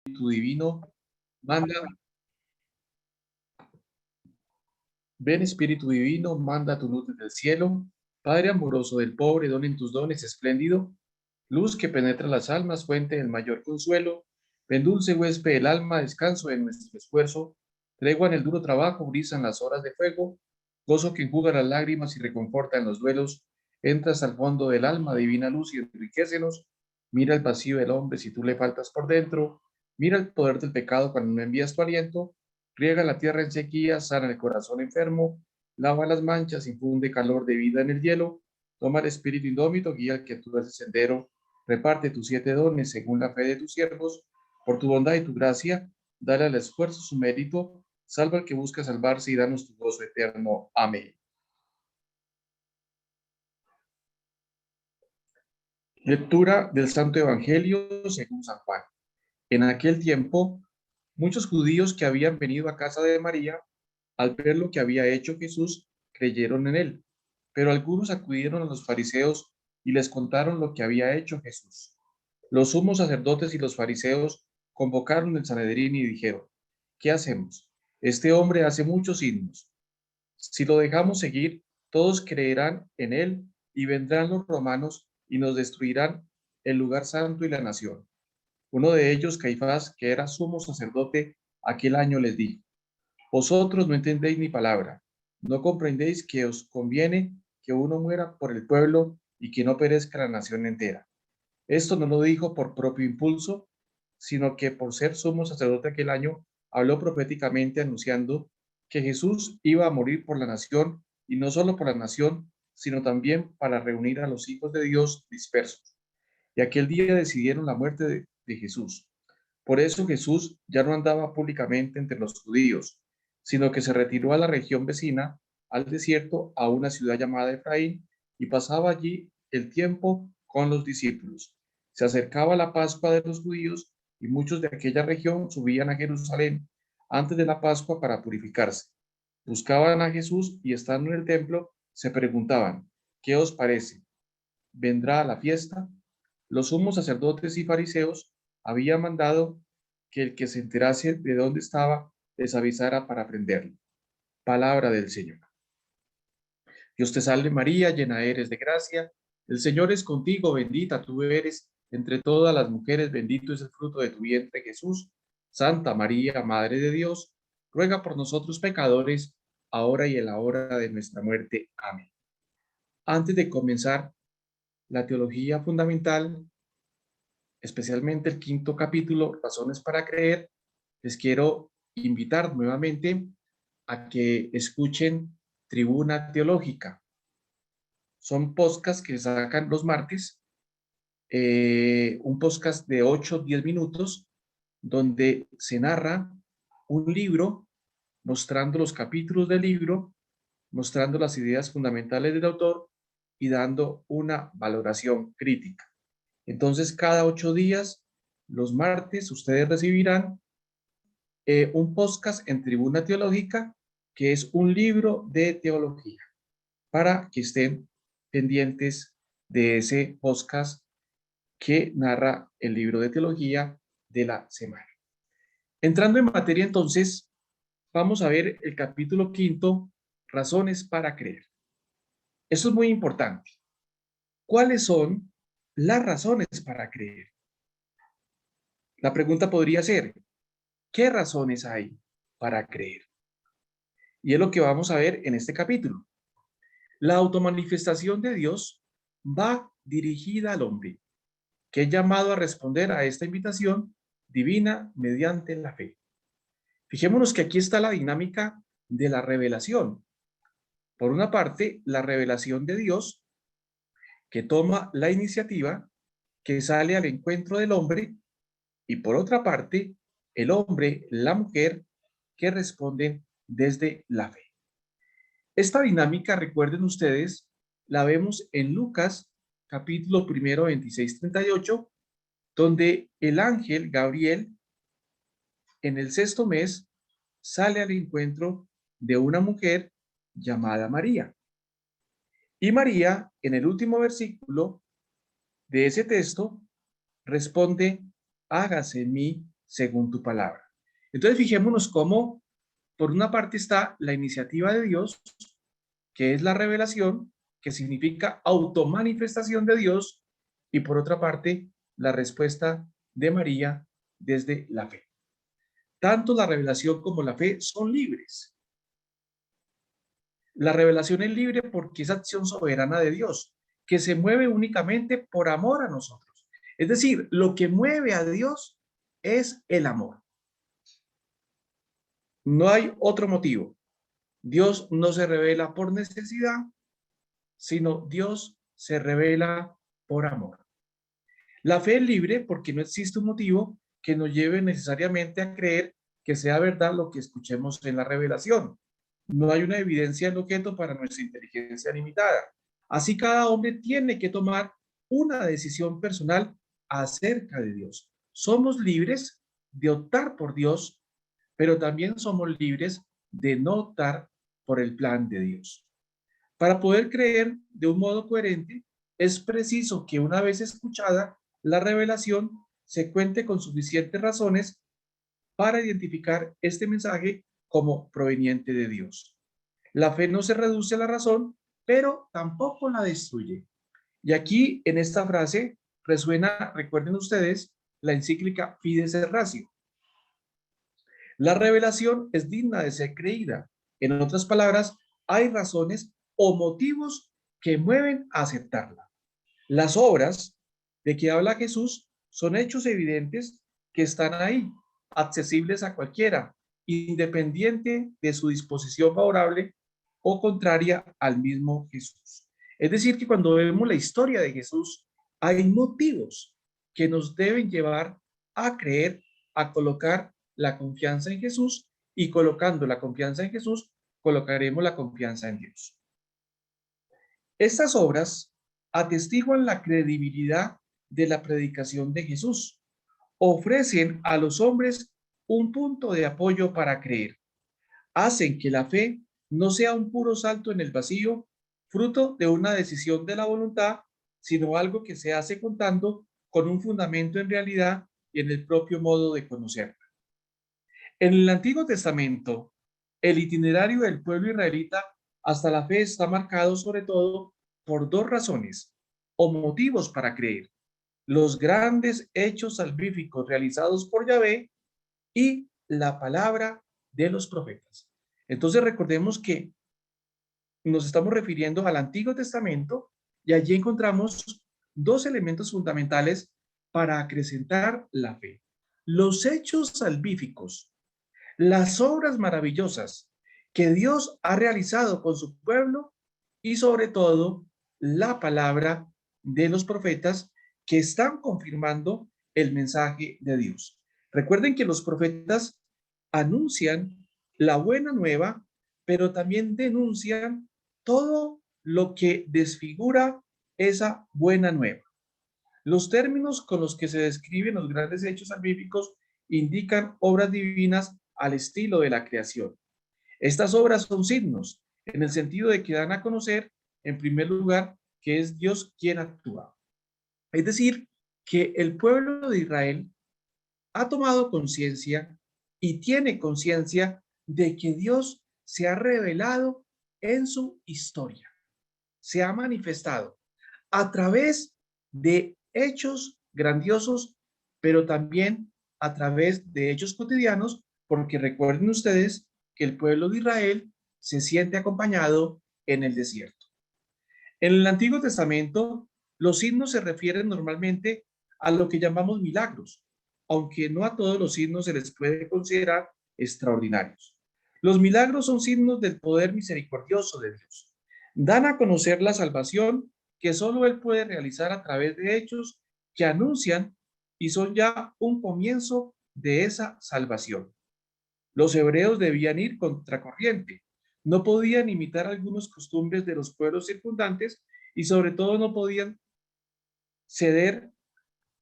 Espíritu Divino, manda, ven Espíritu Divino, manda tu luz desde el cielo. Padre amoroso del pobre, don en tus dones espléndido, luz que penetra las almas, fuente del mayor consuelo, ven dulce huésped del alma, descanso de nuestro esfuerzo, tregua en el duro trabajo, brisa en las horas de fuego, gozo que enjuga las lágrimas y reconforta en los duelos, entras al fondo del alma, divina luz y enriquecenos, mira el vacío del hombre si tú le faltas por dentro, mira el poder del pecado cuando no envías tu aliento, riega la tierra en sequía, sana el corazón enfermo, lava las manchas, infunde calor de vida en el hielo, toma el espíritu indómito, guía al que tú ese sendero, reparte tus 7 dones según la fe de tus siervos, por tu bondad y tu gracia, dale al esfuerzo su mérito, salva al que busca salvarse y danos tu gozo eterno. Amén. Lectura del Santo Evangelio según San Juan. En aquel tiempo, muchos judíos que habían venido a casa de María, al ver lo que había hecho Jesús, creyeron en él. Pero algunos acudieron a los fariseos y les contaron lo que había hecho Jesús. Los sumos sacerdotes y los fariseos convocaron el Sanedrín y dijeron, ¿qué hacemos? Este hombre hace muchos signos. Si lo dejamos seguir, todos creerán en él y vendrán los romanos y nos destruirán el lugar santo y la nación. Uno de ellos, Caifás, que era sumo sacerdote, aquel año les dijo, vosotros no entendéis mi palabra, no comprendéis que os conviene que uno muera por el pueblo y que no perezca la nación entera. Esto no lo dijo por propio impulso, sino que por ser sumo sacerdote aquel año, habló proféticamente anunciando que Jesús iba a morir por la nación, y no solo por la nación, sino también para reunir a los hijos de Dios dispersos. Y aquel día decidieron la muerte de Jesús. Por eso Jesús ya no andaba públicamente entre los judíos, sino que se retiró a la región vecina, al desierto, a una ciudad llamada Efraín, y pasaba allí el tiempo con los discípulos. Se acercaba la Pascua de los judíos y muchos de aquella región subían a Jerusalén antes de la Pascua para purificarse. Buscaban a Jesús y estando en el templo se preguntaban, ¿qué os parece? ¿Vendrá a la fiesta? Los sumos sacerdotes y fariseos habían mandado que el que se enterase de dónde estaba les avisara para prenderlo. Palabra del Señor. Dios te salve María, llena eres de gracia, el Señor es contigo, bendita tú eres entre todas las mujeres, bendito es el fruto de tu vientre Jesús. Santa María, Madre de Dios, ruega por nosotros pecadores, ahora y en la hora de nuestra muerte. Amén. Antes de comenzar la teología fundamental, especialmente el quinto capítulo, Razones para Creer, les quiero invitar nuevamente a que escuchen Tribuna Teológica. Son podcasts que sacan los martes, un podcast de 8-10 minutos, donde se narra un libro, mostrando los capítulos del libro, mostrando las ideas fundamentales del autor y dando una valoración crítica. Entonces, cada 8 días, los martes, ustedes recibirán un podcast en Tribuna Teológica, que es un libro de teología, para que estén pendientes de ese podcast que narra el libro de teología de la semana. Entrando en materia, entonces, vamos a ver el capítulo quinto, Razones para creer. Esto es muy importante. ¿Cuáles son las razones para creer? La pregunta podría ser, ¿qué razones hay para creer? Y es lo que vamos a ver en este capítulo. La automanifestación de Dios va dirigida al hombre, que es llamado a responder a esta invitación divina mediante la fe. Fijémonos que aquí está la dinámica de la revelación. Por una parte, la revelación de Dios, que toma la iniciativa, que sale al encuentro del hombre, y por otra parte, el hombre, la mujer, que responden desde la fe. Esta dinámica, recuerden ustedes, la vemos en Lucas, capítulo 1, 26-38, donde el ángel Gabriel, en el sexto mes, sale al encuentro de una mujer llamada María. Y María, en el último versículo de ese texto, responde, hágase en mí según tu palabra. Entonces fijémonos cómo por una parte está la iniciativa de Dios, que es la revelación, que significa automanifestación de Dios, y por otra parte la respuesta de María desde la fe. Tanto la revelación como la fe son libres. La revelación es libre porque es acción soberana de Dios, que se mueve únicamente por amor a nosotros. Es decir, lo que mueve a Dios es el amor. No hay otro motivo. Dios no se revela por necesidad, sino Dios se revela por amor. La fe es libre porque no existe un motivo que nos lleve necesariamente a creer que sea verdad lo que escuchemos en la revelación. No hay una evidencia en objeto para nuestra inteligencia limitada. Así cada hombre tiene que tomar una decisión personal acerca de Dios. Somos libres de optar por Dios, pero también somos libres de no optar por el plan de Dios. Para poder creer de un modo coherente, es preciso que una vez escuchada la revelación, se cuente con suficientes razones para identificar este mensaje como proveniente de Dios. La fe no se reduce a la razón, pero tampoco la destruye. Y aquí, en esta frase, resuena, recuerden ustedes, la encíclica Fides et Ratio. La revelación es digna de ser creída. En otras palabras, hay razones o motivos que mueven a aceptarla. Las obras de que habla Jesús son hechos evidentes que están ahí, accesibles a cualquiera, independiente de su disposición favorable o contraria al mismo Jesús. Es decir, que cuando vemos la historia de Jesús, hay motivos que nos deben llevar a creer, a colocar la confianza en Jesús, y colocando la confianza en Jesús, colocaremos la confianza en Dios. Estas obras atestiguan la credibilidad de la predicación de Jesús. Ofrecen a los hombres un punto de apoyo para creer. Hacen que la fe no sea un puro salto en el vacío, fruto de una decisión de la voluntad, sino algo que se hace contando con un fundamento en realidad y en el propio modo de conocerla. En el Antiguo Testamento, el itinerario del pueblo israelita hasta la fe está marcado sobre todo por dos razones o motivos para creer: los grandes hechos salvíficos realizados por Yahvé y la palabra de los profetas. Entonces recordemos que nos estamos refiriendo al Antiguo Testamento, y allí encontramos dos elementos fundamentales para acrecentar la fe: los hechos salvíficos, las obras maravillosas que Dios ha realizado con su pueblo, y sobre todo la palabra de los profetas que están confirmando el mensaje de Dios. Recuerden que los profetas anuncian la buena nueva, pero también denuncian todo lo que desfigura esa buena nueva. Los términos con los que se describen los grandes hechos salvíficos indican obras divinas al estilo de la creación. Estas obras son signos, en el sentido de que dan a conocer, en primer lugar, que es Dios quien actúa. Es decir, que el pueblo de Israel ha tomado conciencia y tiene conciencia de que Dios se ha revelado en su historia, se ha manifestado a través de hechos grandiosos, pero también a través de hechos cotidianos, porque recuerden ustedes que el pueblo de Israel se siente acompañado en el desierto. En el Antiguo Testamento, los signos se refieren normalmente a lo que llamamos milagros, aunque no a todos los signos se les puede considerar extraordinarios. Los milagros son signos del poder misericordioso de Dios. Dan a conocer la salvación que solo Él puede realizar a través de hechos que anuncian y son ya un comienzo de esa salvación. Los hebreos debían ir contracorriente. No podían imitar algunas costumbres de los pueblos circundantes, y sobre todo no podían ceder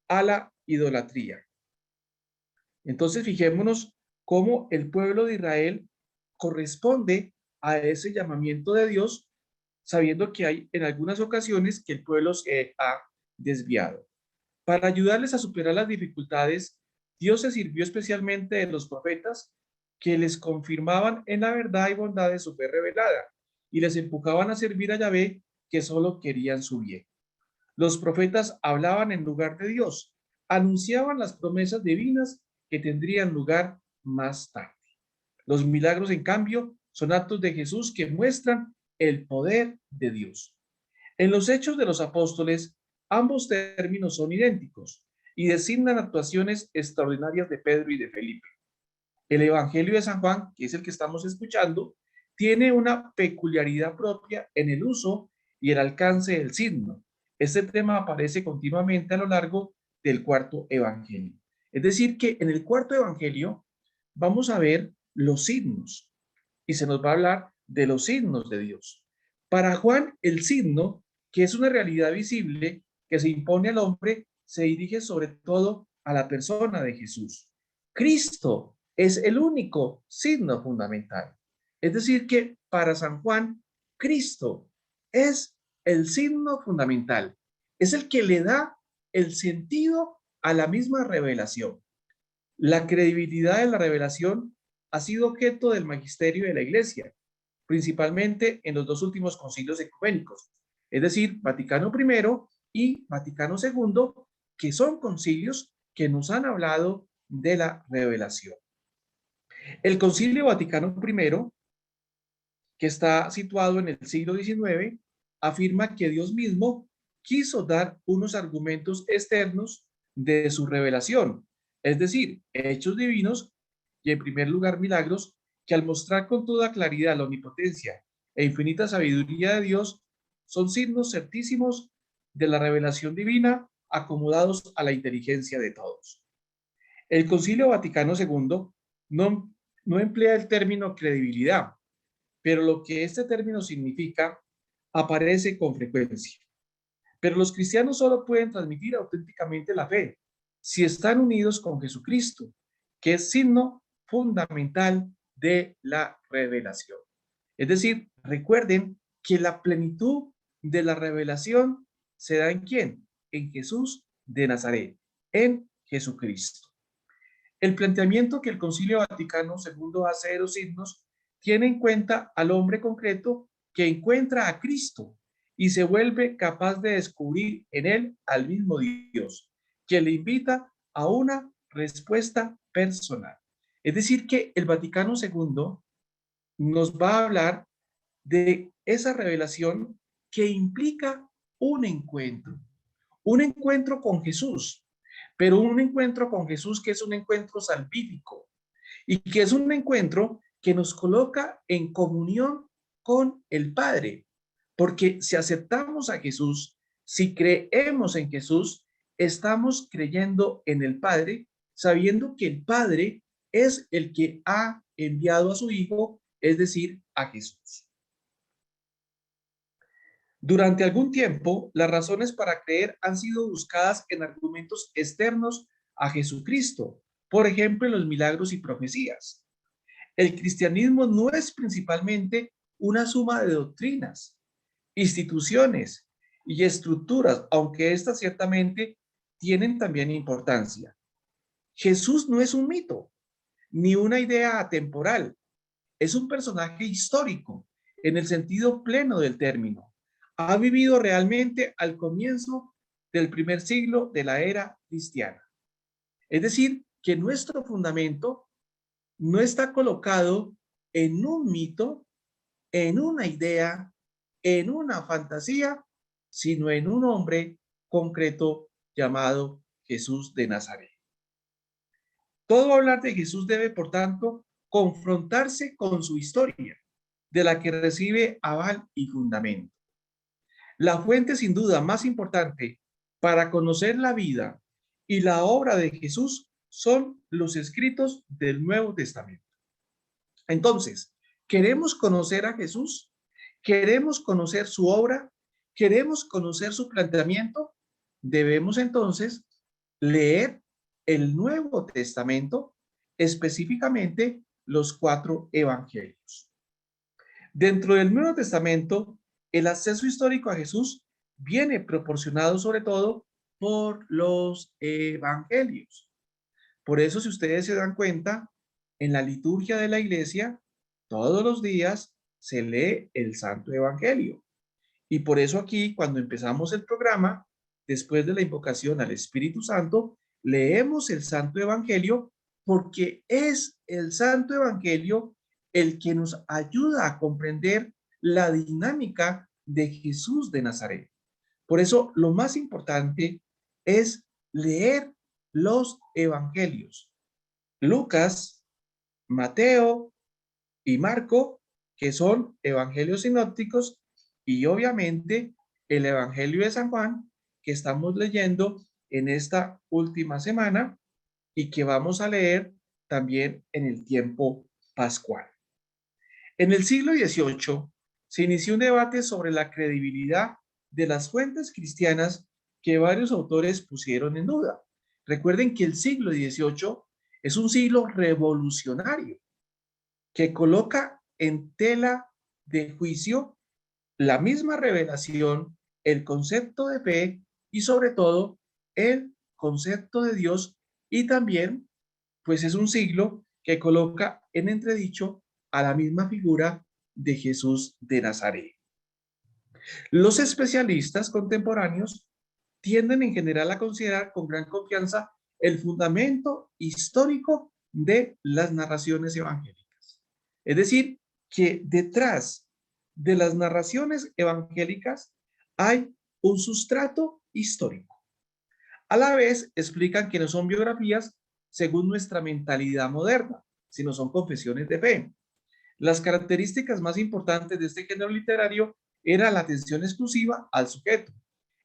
a la idolatría. Entonces fijémonos cómo el pueblo de Israel corresponde a ese llamamiento de Dios, sabiendo que hay en algunas ocasiones que el pueblo se ha desviado. Para ayudarles a superar las dificultades, Dios se sirvió especialmente de los profetas que les confirmaban en la verdad y bondad de su fe revelada y les empujaban a servir a Yahvé, que solo querían su bien. Los profetas hablaban en lugar de Dios, anunciaban las promesas divinas que tendrían lugar más tarde. Los milagros, en cambio, son actos de Jesús que muestran el poder de Dios. En los Hechos de los Apóstoles, ambos términos son idénticos y designan actuaciones extraordinarias de Pedro y de Felipe. El Evangelio de San Juan, que es el que estamos escuchando, tiene una peculiaridad propia en el uso y el alcance del signo. Este tema aparece continuamente a lo largo del cuarto Evangelio. Es decir, que en el cuarto Evangelio vamos a ver los signos y se nos va a hablar de los signos de Dios. Para Juan, el signo, que es una realidad visible que se impone al hombre, se dirige sobre todo a la persona de Jesús. Cristo es el único signo fundamental. Es decir, que para San Juan, Cristo es el signo fundamental. Es el que le da el sentido a la misma revelación. La credibilidad de la revelación ha sido objeto del magisterio de la Iglesia, principalmente en los dos últimos concilios ecuménicos, es decir, Vaticano I y Vaticano II, que son concilios que nos han hablado de la revelación. El Concilio Vaticano I, que está situado en el siglo XIX, afirma que Dios mismo quiso dar unos argumentos externos de su revelación, es decir, hechos divinos y en primer lugar milagros, que al mostrar con toda claridad la omnipotencia e infinita sabiduría de Dios, son signos certísimos de la revelación divina acomodados a la inteligencia de todos. El Concilio Vaticano II no emplea el término credibilidad, pero lo que este término significa aparece con frecuencia. Pero los cristianos solo pueden transmitir auténticamente la fe si están unidos con Jesucristo, que es signo fundamental de la revelación. Es decir, recuerden que la plenitud de la revelación se da ¿en quién? En Jesús de Nazaret, en Jesucristo. El planteamiento que el Concilio Vaticano II hace de los signos tiene en cuenta al hombre concreto que encuentra a Cristo y se vuelve capaz de descubrir en él al mismo Dios, que le invita a una respuesta personal. Es decir, que el Vaticano II nos va a hablar de esa revelación que implica un encuentro con Jesús, pero un encuentro con Jesús que es un encuentro salvífico y que es un encuentro que nos coloca en comunión con el Padre, porque si aceptamos a Jesús, si creemos en Jesús, estamos creyendo en el Padre, sabiendo que el Padre es el que ha enviado a su Hijo, es decir, a Jesús. Durante algún tiempo, las razones para creer han sido buscadas en argumentos externos a Jesucristo, por ejemplo, en los milagros y profecías. El cristianismo no es principalmente una suma de doctrinas, instituciones y estructuras, aunque estas ciertamente tienen también importancia. Jesús no es un mito, ni una idea atemporal, es un personaje histórico en el sentido pleno del término. Ha vivido realmente al comienzo del primer siglo de la era cristiana. Es decir, que nuestro fundamento no está colocado en un mito, en una idea, en una fantasía, sino en un hombre concreto llamado Jesús de Nazaret. Todo hablar de Jesús debe, por tanto, confrontarse con su historia, de la que recibe aval y fundamento. La fuente sin duda más importante para conocer la vida y la obra de Jesús son los escritos del Nuevo Testamento. Entonces, ¿queremos conocer a Jesús? ¿Queremos conocer su obra? ¿Queremos conocer su planteamiento? Debemos entonces leer el Nuevo Testamento, específicamente los 4 evangelios. Dentro del Nuevo Testamento, el acceso histórico a Jesús viene proporcionado sobre todo por los evangelios. Por eso, si ustedes se dan cuenta, en la liturgia de la iglesia, todos los días se lee el Santo Evangelio. Y por eso aquí, cuando empezamos el programa, después de la invocación al Espíritu Santo, leemos el Santo Evangelio porque es el Santo Evangelio el que nos ayuda a comprender la dinámica de Jesús de Nazaret. Por eso, lo más importante es leer los Evangelios. Lucas, Mateo y Marco, que son evangelios sinópticos, y obviamente el Evangelio de San Juan, que estamos leyendo en esta última semana y que vamos a leer también en el tiempo pascual. En el siglo XVIII se inició un debate sobre la credibilidad de las fuentes cristianas que varios autores pusieron en duda. Recuerden que el siglo XVIII es un siglo revolucionario que coloca en tela de juicio la misma revelación, el concepto de fe y sobre todo el concepto de Dios, y también pues es un siglo que coloca en entredicho a la misma figura de Jesús de Nazaret. Los especialistas contemporáneos tienden en general a considerar con gran confianza el fundamento histórico de las narraciones evangélicas. Es decir, que detrás de las narraciones evangélicas hay un sustrato histórico. A la vez, explican que no son biografías según nuestra mentalidad moderna, sino son confesiones de fe. Las características más importantes de este género literario era la atención exclusiva al sujeto.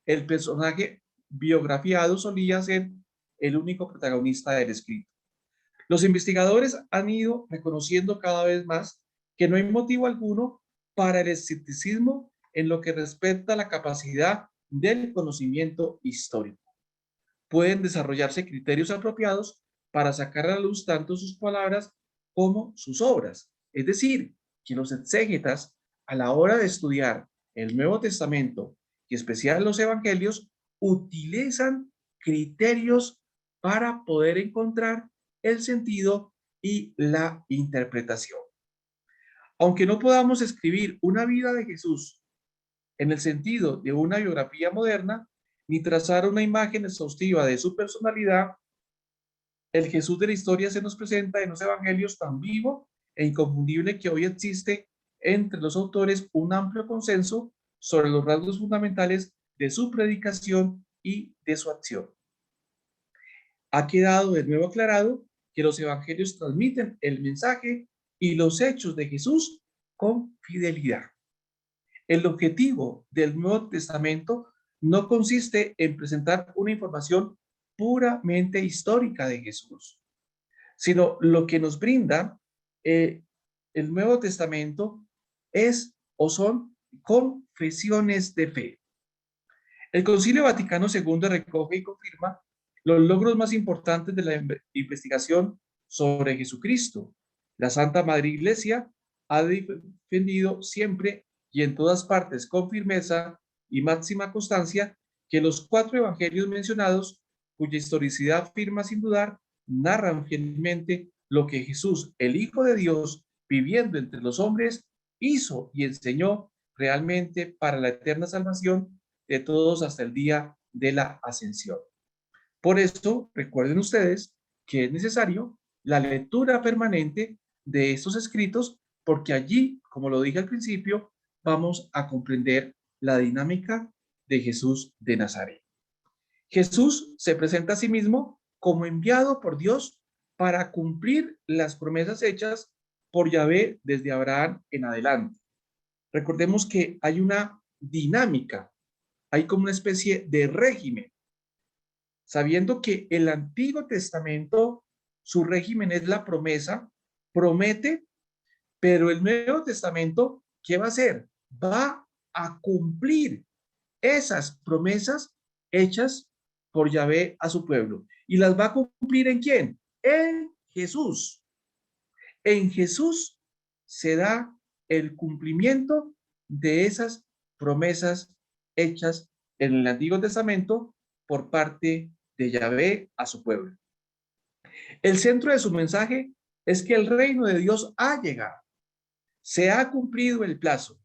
El personaje biografiado solía ser el único protagonista del escrito. Los investigadores han ido reconociendo cada vez más que no hay motivo alguno para el escepticismo en lo que respecta a la capacidad del conocimiento histórico. Pueden desarrollarse criterios apropiados para sacar a la luz tanto sus palabras como sus obras. Es decir, que los exégetas, a la hora de estudiar el Nuevo Testamento y especial los Evangelios, utilizan criterios para poder encontrar el sentido y la interpretación. Aunque no podamos escribir una vida de Jesús en el sentido de una biografía moderna, ni trazar una imagen exhaustiva de su personalidad, el Jesús de la historia se nos presenta en los evangelios tan vivo e inconfundible que hoy existe entre los autores un amplio consenso sobre los rasgos fundamentales de su predicación y de su acción. Ha quedado de nuevo aclarado que los evangelios transmiten el mensaje y los hechos de Jesús con fidelidad. El objetivo del Nuevo Testamento no consiste en presentar una información puramente histórica de Jesús, sino lo que nos brinda el Nuevo Testamento es o son confesiones de fe. El Concilio Vaticano II recoge y confirma los logros más importantes de la investigación sobre Jesucristo. La Santa Madre Iglesia ha defendido siempre y en todas partes con firmeza y máxima constancia que los 4 evangelios mencionados, cuya historicidad firma sin dudar, narran fielmente lo que Jesús, el Hijo de Dios, viviendo entre los hombres, hizo y enseñó realmente para la eterna salvación de todos hasta el día de la ascensión. Por esto, recuerden ustedes que es necesario la lectura permanente de estos escritos, porque allí, como lo dije al principio, vamos a comprender la dinámica de Jesús de Nazaret. Jesús se presenta a sí mismo como enviado por Dios para cumplir las promesas hechas por Yahvé desde Abraham en adelante. Recordemos que hay una dinámica, hay como una especie de régimen, sabiendo que el Antiguo Testamento, su régimen es la promesa, promete, pero el Nuevo Testamento, ¿qué va a hacer? Va a cumplir esas promesas hechas por Yahvé a su pueblo. ¿Y las va a cumplir en quién? En Jesús. En Jesús se da el cumplimiento de esas promesas hechas en el Antiguo Testamento por parte de Yahvé a su pueblo. El centro de su mensaje es que el reino de Dios ha llegado. Se ha cumplido el plazo.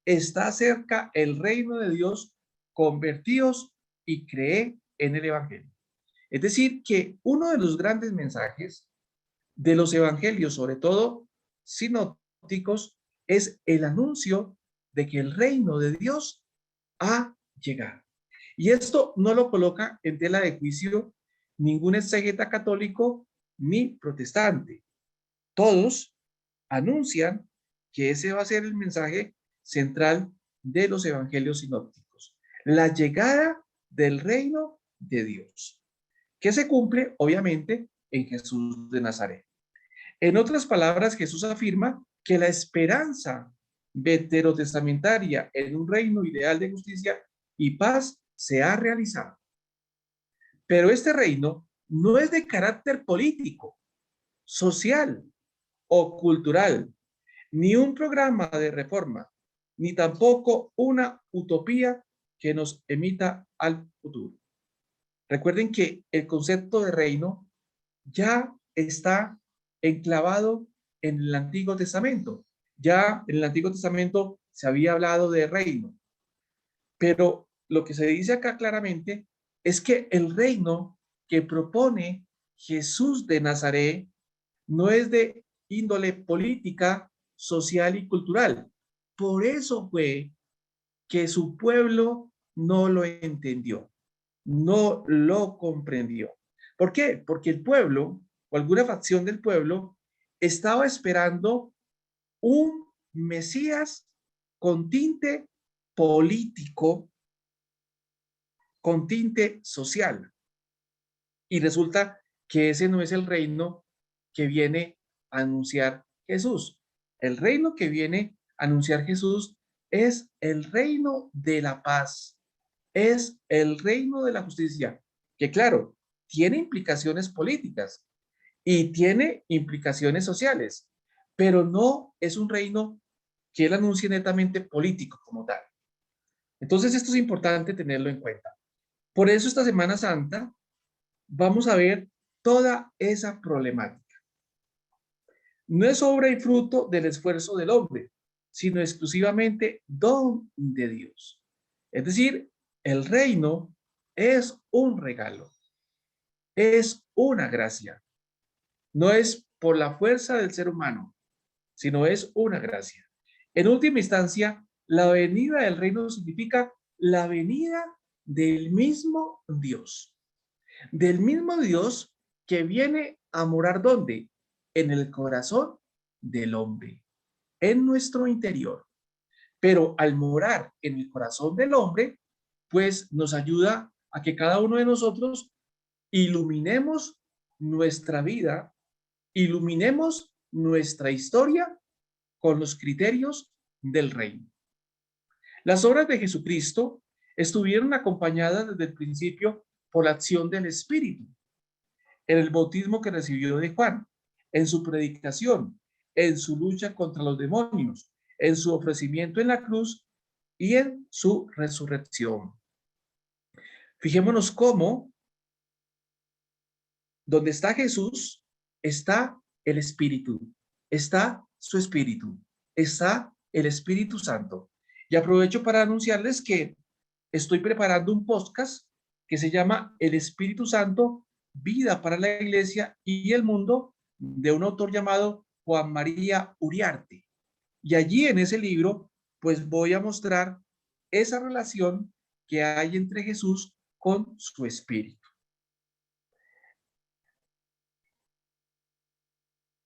Está cerca el reino de Dios. Convertíos y cree en el evangelio. Es decir, que uno de los grandes mensajes de los evangelios, sobre todo sinópticos, es el anuncio de que el reino de Dios ha llegado. Y esto no lo coloca en tela de juicio ningún exégeta católico ni protestante. Todos anuncian que ese va a ser el mensaje central de los evangelios sinópticos, la llegada del reino de Dios, que se cumple obviamente en Jesús de Nazaret. En otras palabras, Jesús afirma que la esperanza veterotestamentaria en un reino ideal de justicia y paz se ha realizado. Pero este reino no es de carácter político, social o cultural, ni un programa de reforma, ni tampoco una utopía que nos emita al futuro. Recuerden que el concepto de reino ya está enclavado en el Antiguo Testamento. Ya en el Antiguo Testamento se había hablado de reino, pero lo que se dice acá claramente es que el reino que propone Jesús de Nazaret no es de índole política, social y cultural. Por eso fue que su pueblo no lo entendió, no lo comprendió. ¿Por qué? Porque el pueblo o alguna facción del pueblo estaba esperando un Mesías con tinte político, con tinte social. Y resulta que ese no es el reino que viene a anunciar Jesús. El reino que viene a anunciar Jesús es el reino de la paz, es el reino de la justicia, que claro, tiene implicaciones políticas y tiene implicaciones sociales, pero no es un reino que él anuncie netamente político como tal. Entonces esto es importante tenerlo en cuenta. Por eso esta Semana Santa vamos a ver toda esa problemática. No es obra y fruto del esfuerzo del hombre, sino exclusivamente don de Dios. Es decir, el reino es un regalo, es una gracia. No es por la fuerza del ser humano, sino es una gracia. En última instancia, la venida del reino significa la venida del mismo Dios que viene a morar ¿dónde? En el corazón del hombre, en nuestro interior. Pero al morar en el corazón del hombre, pues nos ayuda a que cada uno de nosotros iluminemos nuestra vida, iluminemos nuestra historia con los criterios del reino. Las obras de Jesucristo estuvieron acompañadas desde el principio por la acción del Espíritu, en el bautismo que recibió de Juan, en su predicación, en su lucha contra los demonios, en su ofrecimiento en la cruz y en su resurrección. Fijémonos cómo, donde está Jesús, está el Espíritu, está su Espíritu, está el Espíritu Santo. Y aprovecho para anunciarles que estoy preparando un podcast que se llama El Espíritu Santo, Vida para la Iglesia y el Mundo, de un autor llamado Juan María Uriarte. Y allí en ese libro, pues voy a mostrar esa relación que hay entre Jesús con su Espíritu.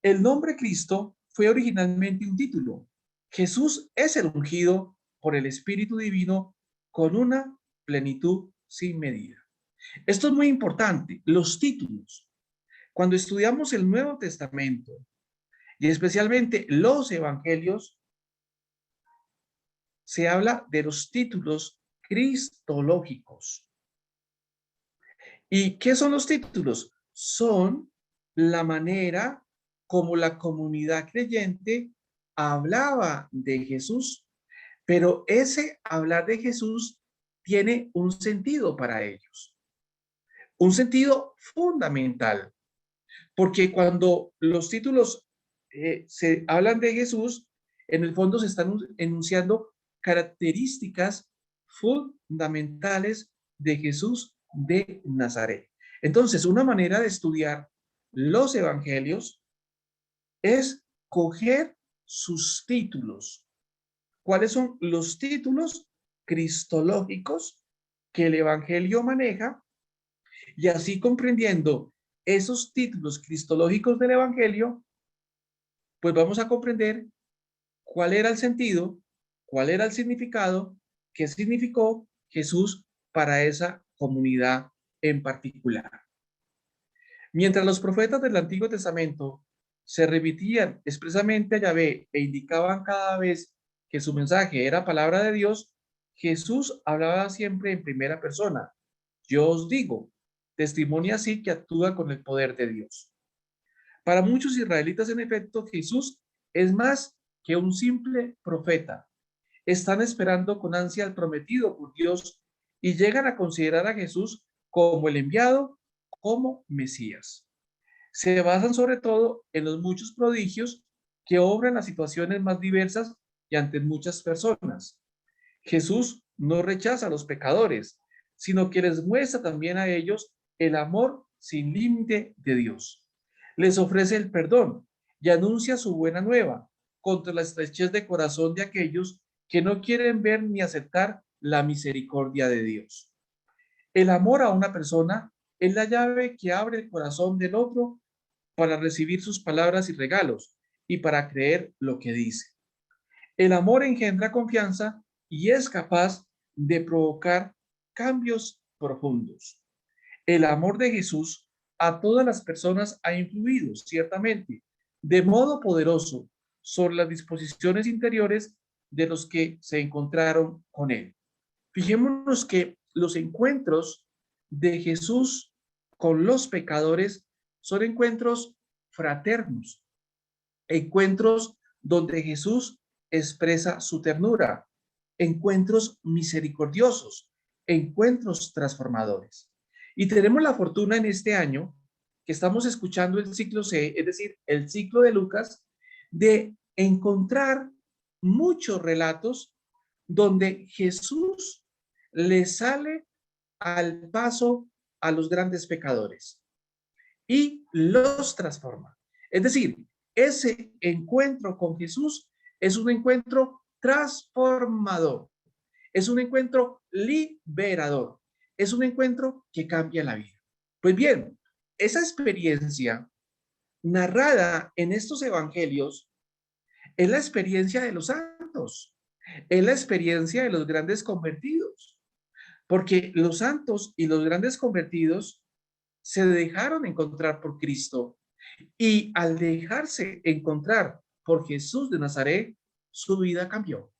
El nombre Cristo fue originalmente un título. Jesús es el ungido por el Espíritu Divino con una plenitud sin medida. Esto es muy importante, los títulos. Cuando estudiamos el Nuevo Testamento y especialmente los evangelios, se habla de los títulos cristológicos. ¿Y qué son los títulos? Son la manera como la comunidad creyente hablaba de Jesús, pero ese hablar de Jesús tiene un sentido para ellos, un sentido fundamental. Porque cuando los títulos se hablan de Jesús, en el fondo se están enunciando características fundamentales de Jesús de Nazaret. Entonces, una manera de estudiar los evangelios es coger sus títulos. ¿Cuáles son los títulos cristológicos que el evangelio maneja? Y así comprendiendo esos títulos cristológicos del evangelio, pues vamos a comprender cuál era el sentido, cuál era el significado, qué significó Jesús para esa comunidad en particular. Mientras los profetas del Antiguo Testamento se remitían expresamente a Yahvé e indicaban cada vez que su mensaje era palabra de Dios, Jesús hablaba siempre en primera persona. Yo os digo, testimonia así que actúa con el poder de Dios. Para muchos israelitas, en efecto, Jesús es más que un simple profeta. Están esperando con ansia al prometido por Dios y llegan a considerar a Jesús como el enviado, como Mesías. Se basan sobre todo en los muchos prodigios que obran las situaciones más diversas y ante muchas personas. Jesús no rechaza a los pecadores, sino que les muestra también a ellos el amor sin límite de Dios. Les ofrece el perdón y anuncia su buena nueva contra la estrechez de corazón de aquellos que no quieren ver ni aceptar la misericordia de Dios. El amor a una persona es la llave que abre el corazón del otro para recibir sus palabras y regalos y para creer lo que dice. El amor engendra confianza y es capaz de provocar cambios profundos. El amor de Jesús a todas las personas ha influido, ciertamente, de modo poderoso sobre las disposiciones interiores de los que se encontraron con él. Fijémonos que los encuentros de Jesús con los pecadores son encuentros fraternos, encuentros donde Jesús expresa su ternura, encuentros misericordiosos, encuentros transformadores. Y tenemos la fortuna en este año que estamos escuchando el ciclo C, es decir, el ciclo de Lucas, de encontrar muchos relatos donde Jesús le sale al paso a los grandes pecadores y los transforma. Es decir, ese encuentro con Jesús es un encuentro transformador, es un encuentro liberador, es un encuentro que cambia la vida. Pues bien, esa experiencia narrada en estos evangelios es la experiencia de los santos, es la experiencia de los grandes convertidos, porque los santos y los grandes convertidos se dejaron encontrar por Cristo y al dejarse encontrar por Jesús de Nazaret, su vida cambió.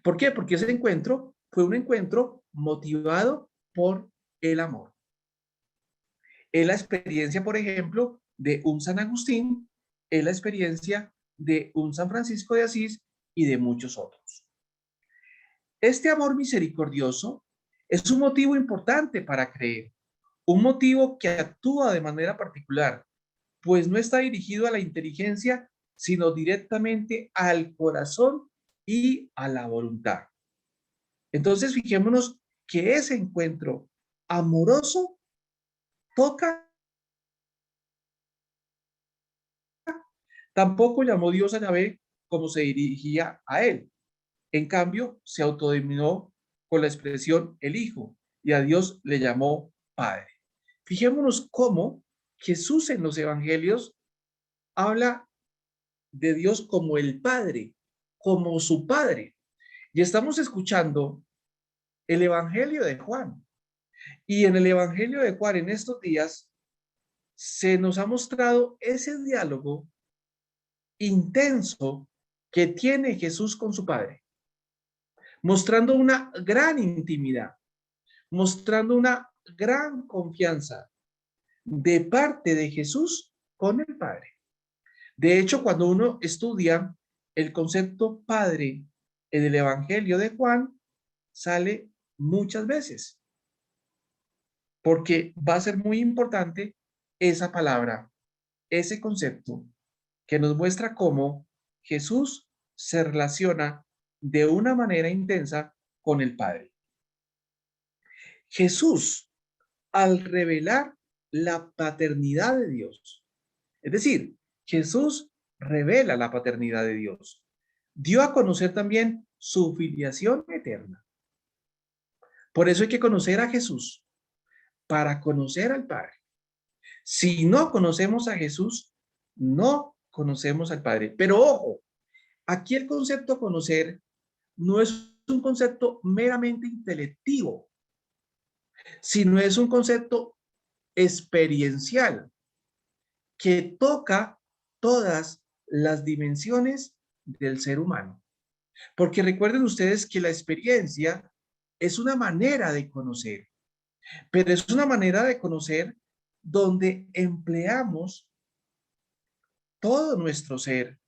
¿Por qué? Porque ese encuentro fue un encuentro motivado por el amor. Es la experiencia, por ejemplo, de un San Agustín, es la experiencia de un San Francisco de Asís y de muchos otros. Este amor misericordioso es un motivo importante para creer, un motivo que actúa de manera particular, pues no está dirigido a la inteligencia, sino directamente al corazón y a la voluntad. Entonces, fijémonos que ese encuentro amoroso toca. Tampoco llamó Dios a Yahvé como se dirigía a él. En cambio, se autodenominó con la expresión el Hijo y a Dios le llamó Padre. Fijémonos cómo Jesús en los evangelios habla de Dios como el Padre, como su Padre. Y estamos escuchando el Evangelio de Juan. Y en el Evangelio de Juan, en estos días, se nos ha mostrado ese diálogo intenso que tiene Jesús con su Padre, mostrando una gran intimidad, mostrando una gran confianza de parte de Jesús con el Padre. De hecho, cuando uno estudia el concepto Padre en el Evangelio de Juan, sale muchas veces, porque va a ser muy importante esa palabra, ese concepto que nos muestra cómo Jesús se relaciona de una manera intensa con el Padre. Jesús, al revelar la paternidad de Dios, es decir, Jesús revela la paternidad de Dios, dio a conocer también su filiación eterna. Por eso hay que conocer a Jesús para conocer al Padre. Si no conocemos a Jesús, no conocemos al Padre. Pero ojo, aquí el concepto conocer no es un concepto meramente intelectivo, sino es un concepto experiencial que toca todas las dimensiones del ser humano. Porque recuerden ustedes que la experiencia es una manera de conocer, pero es una manera de conocer donde empleamos todo nuestro ser,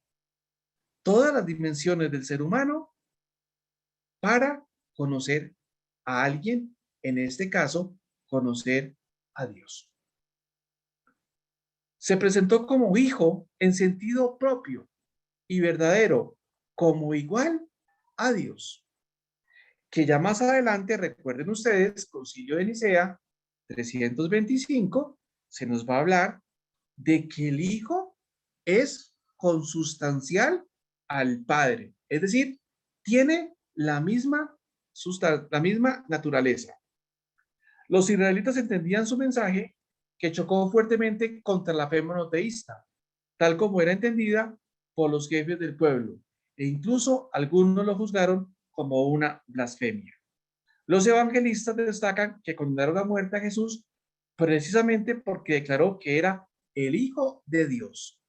todas las dimensiones del ser humano para conocer a alguien, en este caso, conocer a Dios. Se presentó como hijo en sentido propio y verdadero, como igual a Dios. Que ya más adelante, recuerden ustedes, Concilio de Nicea 325, se nos va a hablar de que el Hijo es consustancial al Padre, es decir, tiene la misma naturaleza. Los israelitas entendían su mensaje, que chocó fuertemente contra la fe monoteísta, tal como era entendida por los jefes del pueblo, e incluso algunos lo juzgaron como una blasfemia. Los evangelistas destacan que condenaron a muerte a Jesús precisamente porque declaró que era el Hijo de Dios,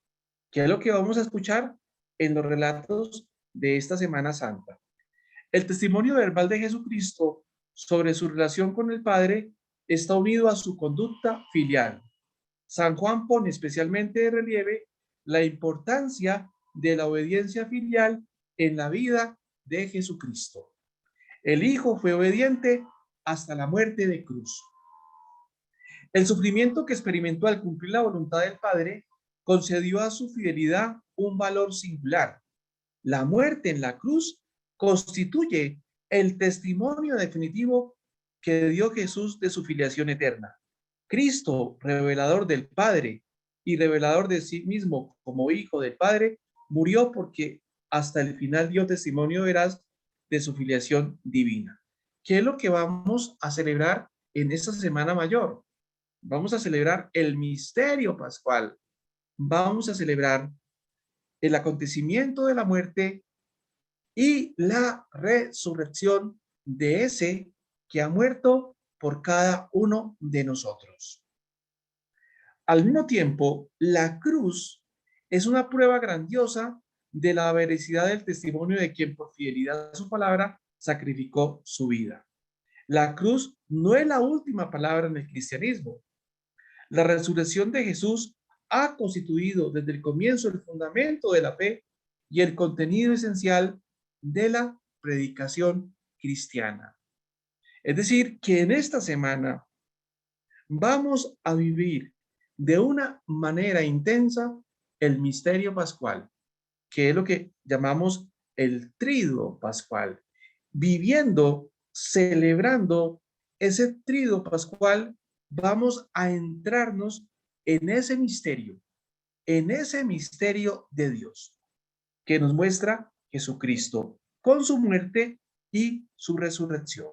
que es lo que vamos a escuchar en los relatos de esta Semana Santa. El testimonio verbal de Jesucristo sobre su relación con el Padre está unido a su conducta filial. San Juan pone especialmente de relieve la importancia de la obediencia filial en la vida de Jesucristo. El Hijo fue obediente hasta la muerte de cruz. El sufrimiento que experimentó al cumplir la voluntad del Padre concedió a su fidelidad un valor singular. La muerte en la cruz constituye el testimonio definitivo que dio Jesús de su filiación eterna. Cristo, revelador del Padre y revelador de sí mismo como Hijo del Padre, murió porque hasta el final dio testimonio veraz de su filiación divina. ¿Qué es lo que vamos a celebrar en esta Semana Mayor? Vamos a celebrar el misterio pascual. Vamos a celebrar el acontecimiento de la muerte y la resurrección de ese que ha muerto por cada uno de nosotros. Al mismo tiempo, la cruz es una prueba grandiosa de la veracidad del testimonio de quien por fidelidad a su palabra sacrificó su vida. La cruz no es la última palabra en el cristianismo. La resurrección de Jesús ha constituido desde el comienzo el fundamento de la fe y el contenido esencial de la predicación cristiana. Es decir, que en esta semana vamos a vivir de una manera intensa el misterio pascual, que es lo que llamamos el triduo pascual, viviendo, celebrando ese triduo pascual. Vamos a entrarnos en ese misterio de Dios que nos muestra Jesucristo con su muerte y su resurrección.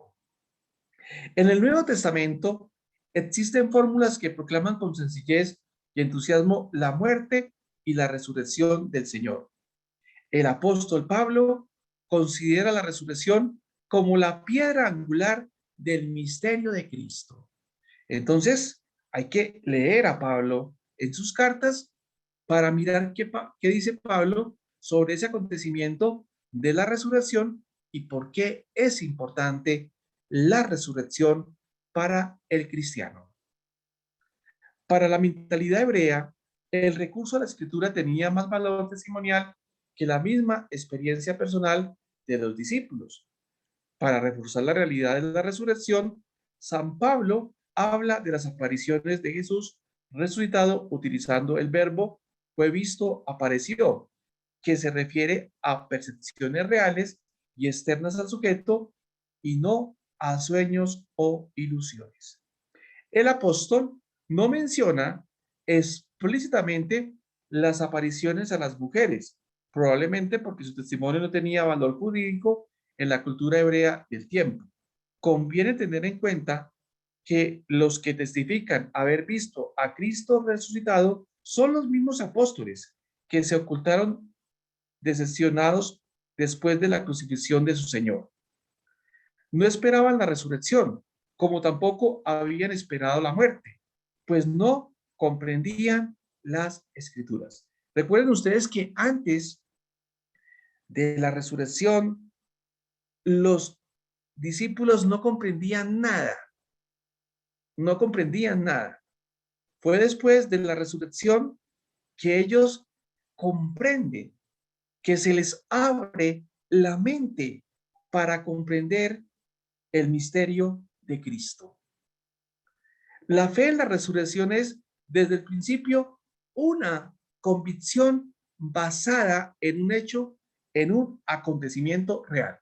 En el Nuevo Testamento existen fórmulas que proclaman con sencillez y entusiasmo la muerte y la resurrección del Señor. El apóstol Pablo considera la resurrección como la piedra angular del misterio de Cristo. Entonces, hay que leer a Pablo en sus cartas para mirar qué dice Pablo sobre ese acontecimiento de la resurrección y por qué es importante la resurrección para el cristiano. Para la mentalidad hebrea, el recurso a la escritura tenía más valor testimonial que la misma experiencia personal de los discípulos. Para reforzar la realidad de la resurrección, San Pablo habla de las apariciones de Jesús resucitado, utilizando el verbo fue visto, apareció, que se refiere a percepciones reales y externas al sujeto y no a sueños o ilusiones. El apóstol no menciona explícitamente las apariciones a las mujeres, probablemente porque su testimonio no tenía valor jurídico en la cultura hebrea del tiempo. Conviene tener en cuenta que los que testifican haber visto a Cristo resucitado son los mismos apóstoles que se ocultaron decepcionados después de la crucifixión de su Señor. No esperaban la resurrección, como tampoco habían esperado la muerte, pues no comprendían las escrituras. Recuerden ustedes que antes de la resurrección, los discípulos no comprendían nada, no comprendían nada. Fue después de la resurrección que ellos comprenden, que se les abre la mente para comprender el misterio de Cristo. La fe en la resurrección es, desde el principio, una convicción basada en un hecho, en un acontecimiento real.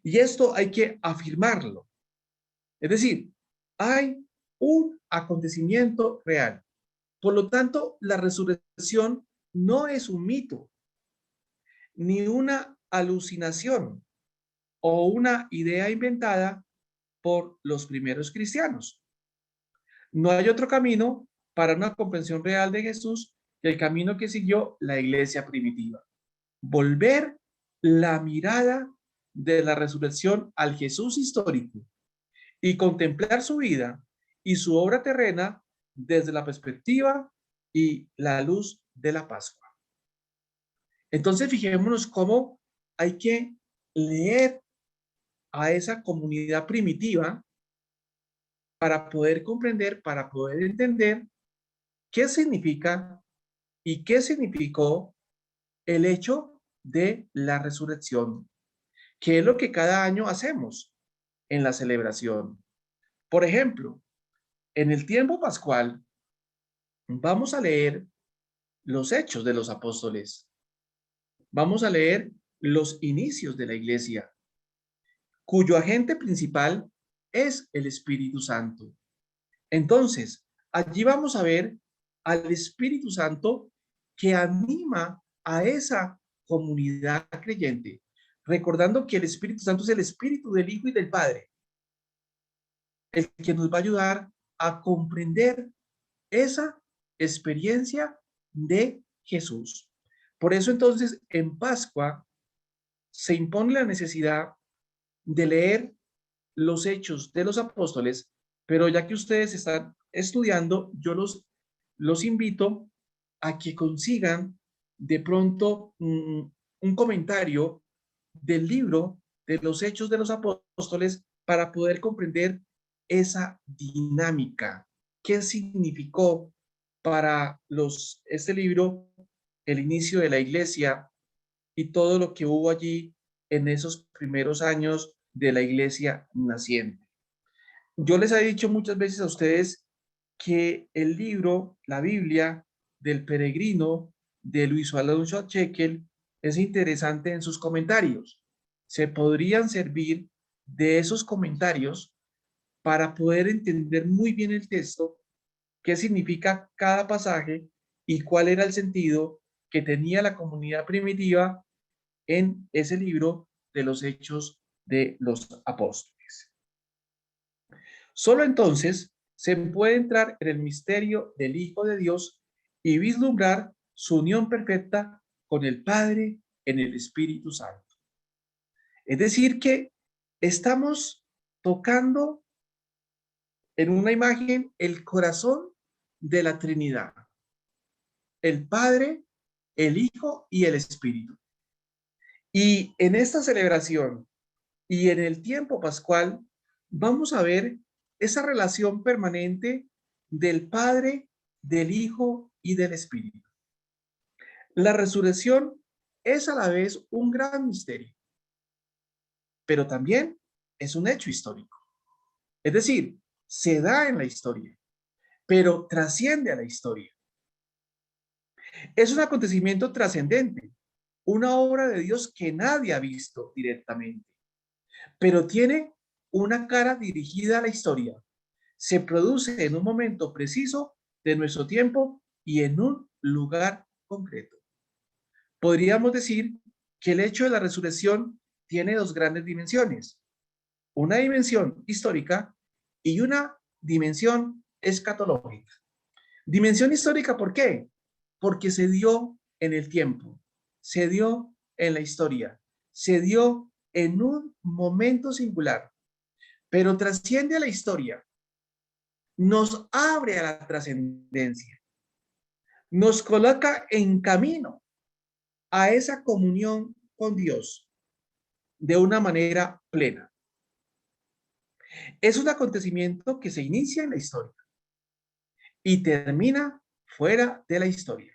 Y esto hay que afirmarlo. Es decir, hay un acontecimiento real. Por lo tanto, la resurrección no es un mito, ni una alucinación o una idea inventada por los primeros cristianos. No hay otro camino para una comprensión real de Jesús que el camino que siguió la iglesia primitiva. Volver la mirada de la resurrección al Jesús histórico y contemplar su vida y su obra terrena desde la perspectiva y la luz de la Pascua. Entonces, fijémonos cómo hay que leer a esa comunidad primitiva para poder comprender, para poder entender qué significa y qué significó el hecho de la resurrección, que es lo que cada año hacemos en la celebración. Por ejemplo, en el tiempo pascual vamos a leer los hechos de los apóstoles, vamos a leer los inicios de la iglesia, cuyo agente principal es el Espíritu Santo. Entonces, allí vamos a ver al Espíritu Santo que anima a esa comunidad creyente, recordando que el Espíritu Santo es el Espíritu del Hijo y del Padre, el que nos va a ayudar a comprender esa experiencia de Jesús. Por eso entonces en Pascua se impone la necesidad de leer los hechos de los apóstoles, pero ya que ustedes están estudiando, yo los invito a que consigan de pronto un comentario del libro de los hechos de los apóstoles para poder comprender esa dinámica. ¿Qué significó para este libro el inicio de la iglesia y todo lo que hubo allí en esos primeros años de la iglesia naciente? Yo les he dicho muchas veces a ustedes que el libro, la Biblia del Peregrino de Luis Alonso Chequel es interesante en sus comentarios. Se podrían servir de esos comentarios para poder entender muy bien el texto, qué significa cada pasaje y cuál era el sentido que tenía la comunidad primitiva en ese libro de los Hechos de los Apóstoles. Solo entonces se puede entrar en el misterio del Hijo de Dios y vislumbrar su unión perfecta con el Padre en el Espíritu Santo. Es decir, que estamos tocando en una imagen el corazón de la Trinidad, el Padre, el Hijo y el Espíritu. Y en esta celebración y en el tiempo pascual vamos a ver esa relación permanente del Padre, del Hijo y del Espíritu. La resurrección es a la vez un gran misterio, pero también es un hecho histórico. Es decir, se da en la historia. pero trasciende a la historia. Es un acontecimiento trascendente, una obra de Dios que nadie ha visto directamente, pero tiene una cara dirigida a la historia. Se produce en un momento preciso de nuestro tiempo y en un lugar concreto. Podríamos decir que el hecho de la resurrección tiene dos grandes dimensiones: una dimensión histórica y una dimensión escatológica. Dimensión histórica, ¿por qué? Porque se dio en el tiempo, se dio en la historia, se dio en un momento singular, pero trasciende a la historia, nos abre a la trascendencia, nos coloca en camino a esa comunión con Dios de una manera plena. Es un acontecimiento que se inicia en la historia y termina fuera de la historia.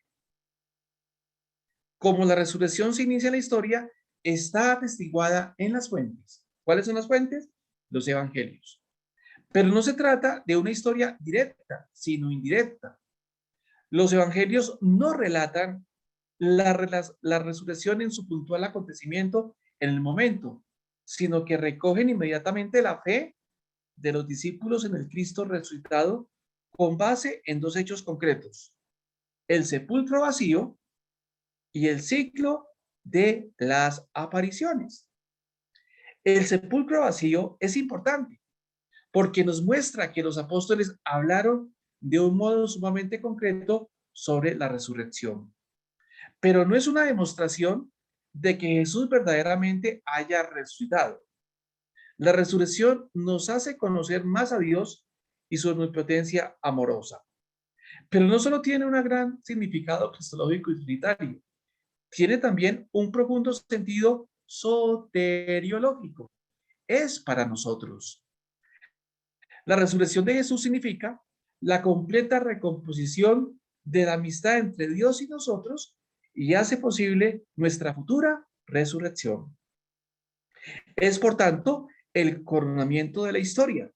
Como la resurrección se inicia en la historia, está atestiguada en las fuentes. ¿Cuáles son las fuentes? Los evangelios. Pero no se trata de una historia directa, sino indirecta. Los evangelios no relatan la resurrección en su puntual acontecimiento en el momento, sino que recogen inmediatamente la fe de los discípulos en el Cristo resucitado con base en dos hechos concretos: el sepulcro vacío y el ciclo de las apariciones. El sepulcro vacío es importante porque nos muestra que los apóstoles hablaron de un modo sumamente concreto sobre la resurrección. Pero no es una demostración de que Jesús verdaderamente haya resucitado. La resurrección nos hace conocer más a Dios y su omnipotencia amorosa. Pero no solo tiene un gran significado cristológico y trinitario, tiene también un profundo sentido soteriológico. Es para nosotros. La resurrección de Jesús significa la completa recomposición de la amistad entre Dios y nosotros y hace posible nuestra futura resurrección. Es, por tanto, el coronamiento de la historia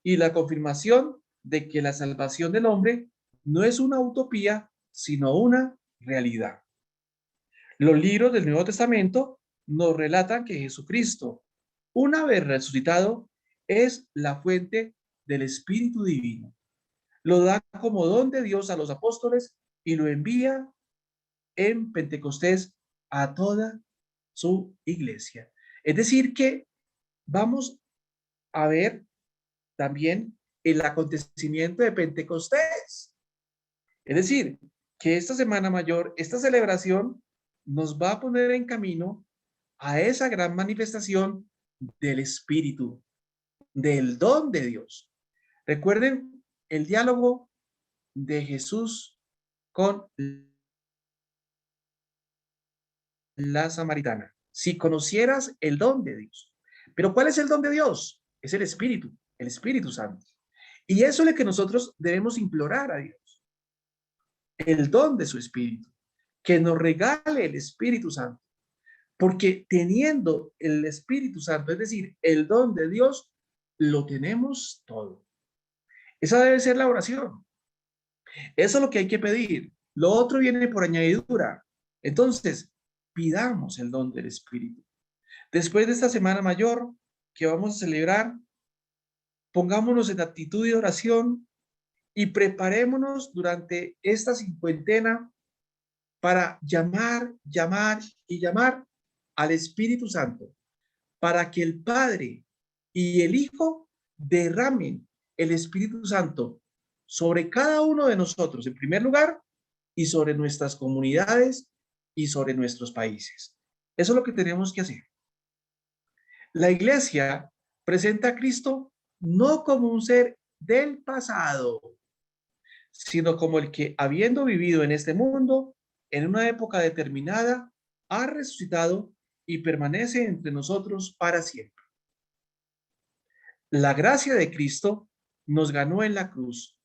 y la confirmación de que la salvación del hombre no es una utopía, sino una realidad. Los libros del Nuevo Testamento nos relatan que Jesucristo, una vez resucitado, es la fuente del Espíritu Divino. Lo da como don de Dios a los apóstoles y lo envía en Pentecostés a toda su iglesia. Es decir, que vamos a ver también el acontecimiento de Pentecostés. Es decir, que esta Semana Mayor, esta celebración, nos va a poner en camino a esa gran manifestación del Espíritu, del don de Dios. Recuerden el diálogo de Jesús con la samaritana. Si conocieras el don de Dios. Pero ¿cuál es el don de Dios? Es el Espíritu Santo. Y eso es lo que nosotros debemos implorar a Dios. El don de su Espíritu. Que nos regale el Espíritu Santo. Porque teniendo el Espíritu Santo, es decir, el don de Dios, lo tenemos todo. Esa debe ser la oración. Eso es lo que hay que pedir. Lo otro viene por añadidura. Entonces, pidamos el don del Espíritu. Después de esta Semana Mayor que vamos a celebrar, pongámonos en actitud de oración y preparémonos durante esta cincuentena para llamar y llamar al Espíritu Santo, para que el Padre y el Hijo derramen el Espíritu Santo sobre cada uno de nosotros, en primer lugar, y sobre nuestras comunidades y sobre nuestros países. Eso es lo que tenemos que hacer. La iglesia presenta a Cristo no como un ser del pasado, sino como el que, habiendo vivido en este mundo, en una época determinada, ha resucitado y permanece entre nosotros para siempre. La gracia de Cristo nos ganó en la cruz,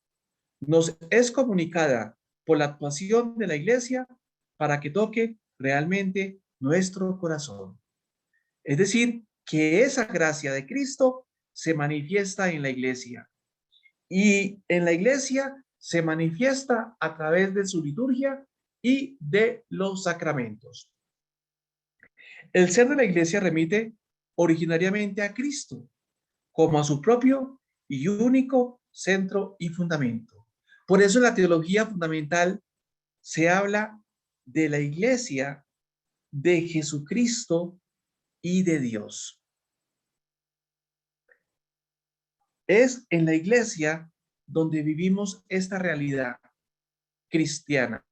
nos es comunicada por la actuación de la iglesia para que toque realmente nuestro corazón. Es decir, que esa gracia de Cristo se manifiesta en la iglesia y en la iglesia se manifiesta a través de su liturgia y de los sacramentos. El ser de la iglesia remite originariamente a Cristo como a su propio y único centro y fundamento. Por eso en la teología fundamental se habla de la iglesia, de Jesucristo y de Dios. Es en la iglesia donde vivimos esta realidad cristiana.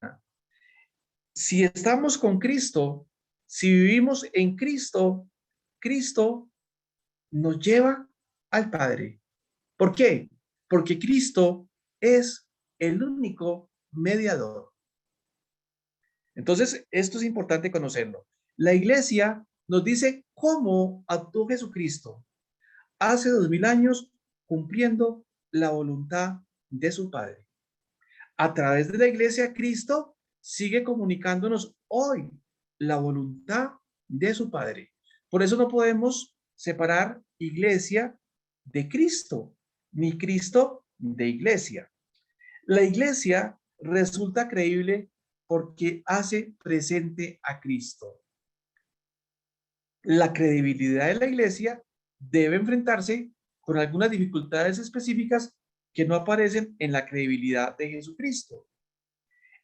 Si estamos con Cristo, si vivimos en Cristo, Cristo nos lleva al Padre. ¿Por qué? Porque Cristo es el único mediador. Entonces, esto es importante conocerlo. La iglesia nos dice cómo actuó Jesucristo hace 2000 años cumpliendo la voluntad de su Padre. A través de la iglesia, Cristo sigue comunicándonos hoy la voluntad de su Padre. Por eso no podemos separar iglesia de Cristo, ni Cristo de iglesia. La iglesia resulta creíble porque hace presente a Cristo. La credibilidad de la iglesia debe enfrentarse con algunas dificultades específicas que no aparecen en la credibilidad de Jesucristo.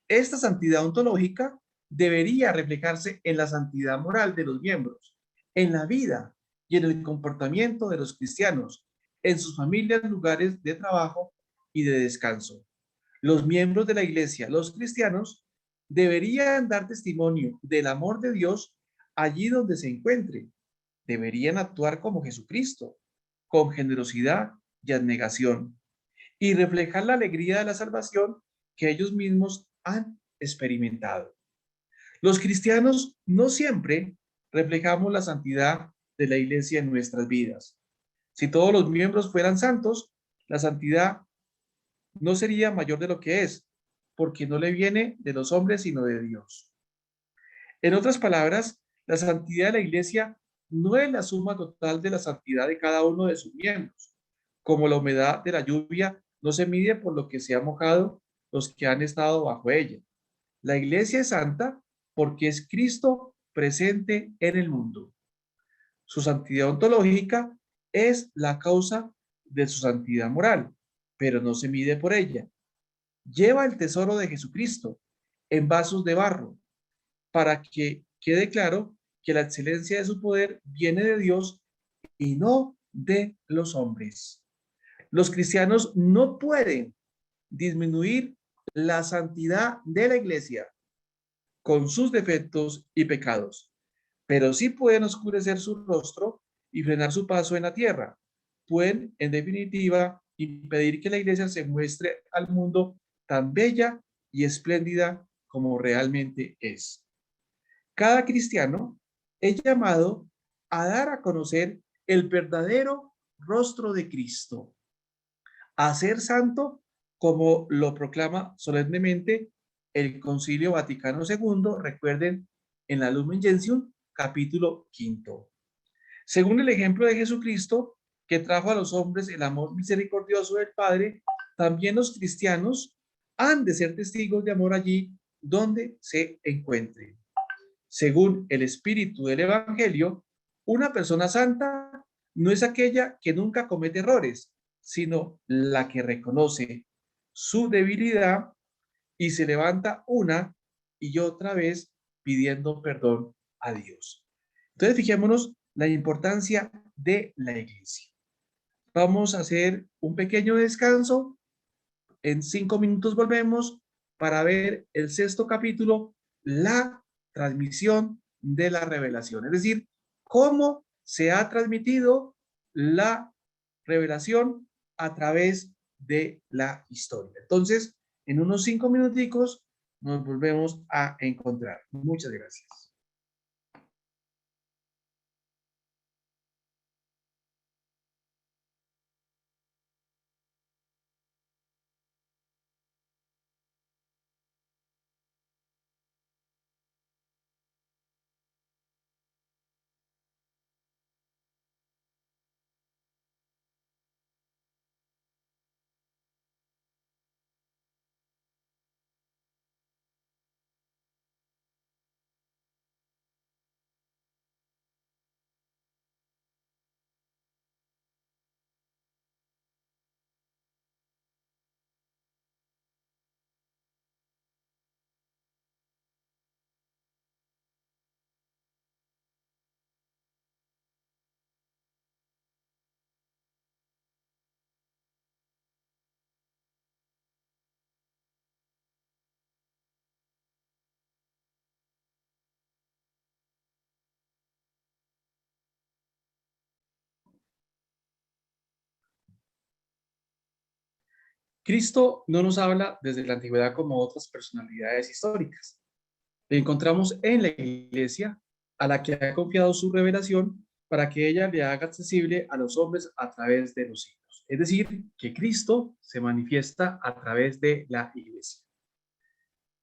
Esta santidad ontológica debería reflejarse en la santidad moral de los miembros, en la vida y en el comportamiento de los cristianos, en sus familias, lugares de trabajo y de descanso. Los miembros de la iglesia, los cristianos, deberían dar testimonio del amor de Dios allí donde se encuentren. Deberían actuar como Jesucristo, con generosidad y abnegación, y reflejar la alegría de la salvación que ellos mismos han experimentado. Los cristianos no siempre reflejamos la santidad de la iglesia en nuestras vidas. Si todos los miembros fueran santos, la santidad no sería mayor de lo que es, porque no le viene de los hombres, sino de Dios. En otras palabras, la santidad de la iglesia no es la suma total de la santidad de cada uno de sus miembros. Como la humedad de la lluvia no se mide por lo que se ha mojado los que han estado bajo ella. La iglesia es santa porque es Cristo presente en el mundo. Su santidad ontológica es la causa de su santidad moral, pero no se mide por ella. Lleva el tesoro de Jesucristo en vasos de barro para que quede claro que la excelencia de su poder viene de Dios y no de los hombres. Los cristianos no pueden disminuir la santidad de la iglesia con sus defectos y pecados, pero sí pueden oscurecer su rostro y frenar su paso en la tierra. Pueden, en definitiva, impedir que la iglesia se muestre al mundo tan bella y espléndida como realmente es. Cada cristiano es llamado a dar a conocer el verdadero rostro de Cristo, a ser santo como lo proclama solemnemente el Concilio Vaticano II, recuerden, en la Lumen Gentium, capítulo 5. Según el ejemplo de Jesucristo, que trajo a los hombres el amor misericordioso del Padre, también los cristianos han de ser testigos de amor allí donde se encuentren. Según el espíritu del Evangelio, una persona santa no es aquella que nunca comete errores, sino la que reconoce su debilidad y se levanta una y otra vez pidiendo perdón a Dios. Entonces, fijémonos la importancia de la iglesia. Vamos a hacer un pequeño descanso. En 5 minutos volvemos para ver el sexto capítulo, la transmisión de la revelación. Es decir, cómo se ha transmitido la revelación a través de la historia. Entonces, en unos 5 minuticos nos volvemos a encontrar. Muchas gracias. Cristo no nos habla desde la antigüedad como otras personalidades históricas. Le encontramos en la iglesia a la que ha confiado su revelación para que ella le haga accesible a los hombres a través de los siglos. Es decir, que Cristo se manifiesta a través de la iglesia.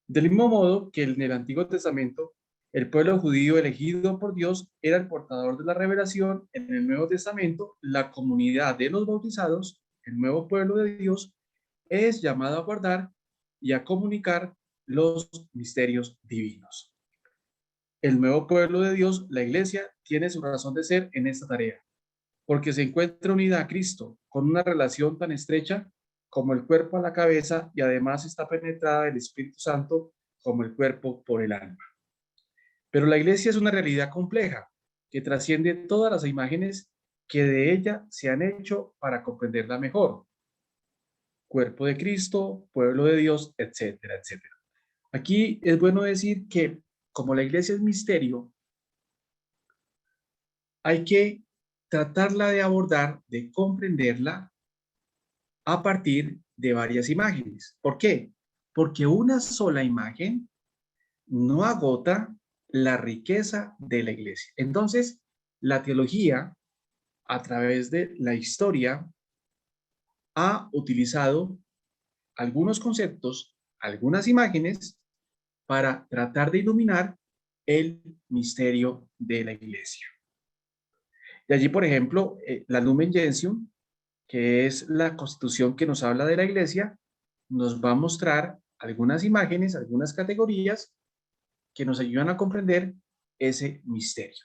Del mismo modo que en el Antiguo Testamento, el pueblo judío elegido por Dios era el portador de la revelación, en el Nuevo Testamento, la comunidad de los bautizados, el nuevo pueblo de Dios, es llamado a guardar y a comunicar los misterios divinos. El nuevo pueblo de Dios, la iglesia, tiene su razón de ser en esta tarea, porque se encuentra unida a Cristo con una relación tan estrecha como el cuerpo a la cabeza y además está penetrada del Espíritu Santo como el cuerpo por el alma. Pero la iglesia es una realidad compleja que trasciende todas las imágenes que de ella se han hecho para comprenderla mejor. Cuerpo de Cristo, pueblo de Dios, etcétera, etcétera. Aquí es bueno decir que como la iglesia es misterio, hay que tratarla de abordar, de comprenderla a partir de varias imágenes. ¿Por qué? Porque una sola imagen no agota la riqueza de la iglesia. Entonces, la teología, a través de la historia, ha utilizado algunos conceptos, algunas imágenes, para tratar de iluminar el misterio de la iglesia. Y allí, por ejemplo, la Lumen Gentium, que es la constitución que nos habla de la iglesia, nos va a mostrar algunas imágenes, algunas categorías que nos ayudan a comprender ese misterio.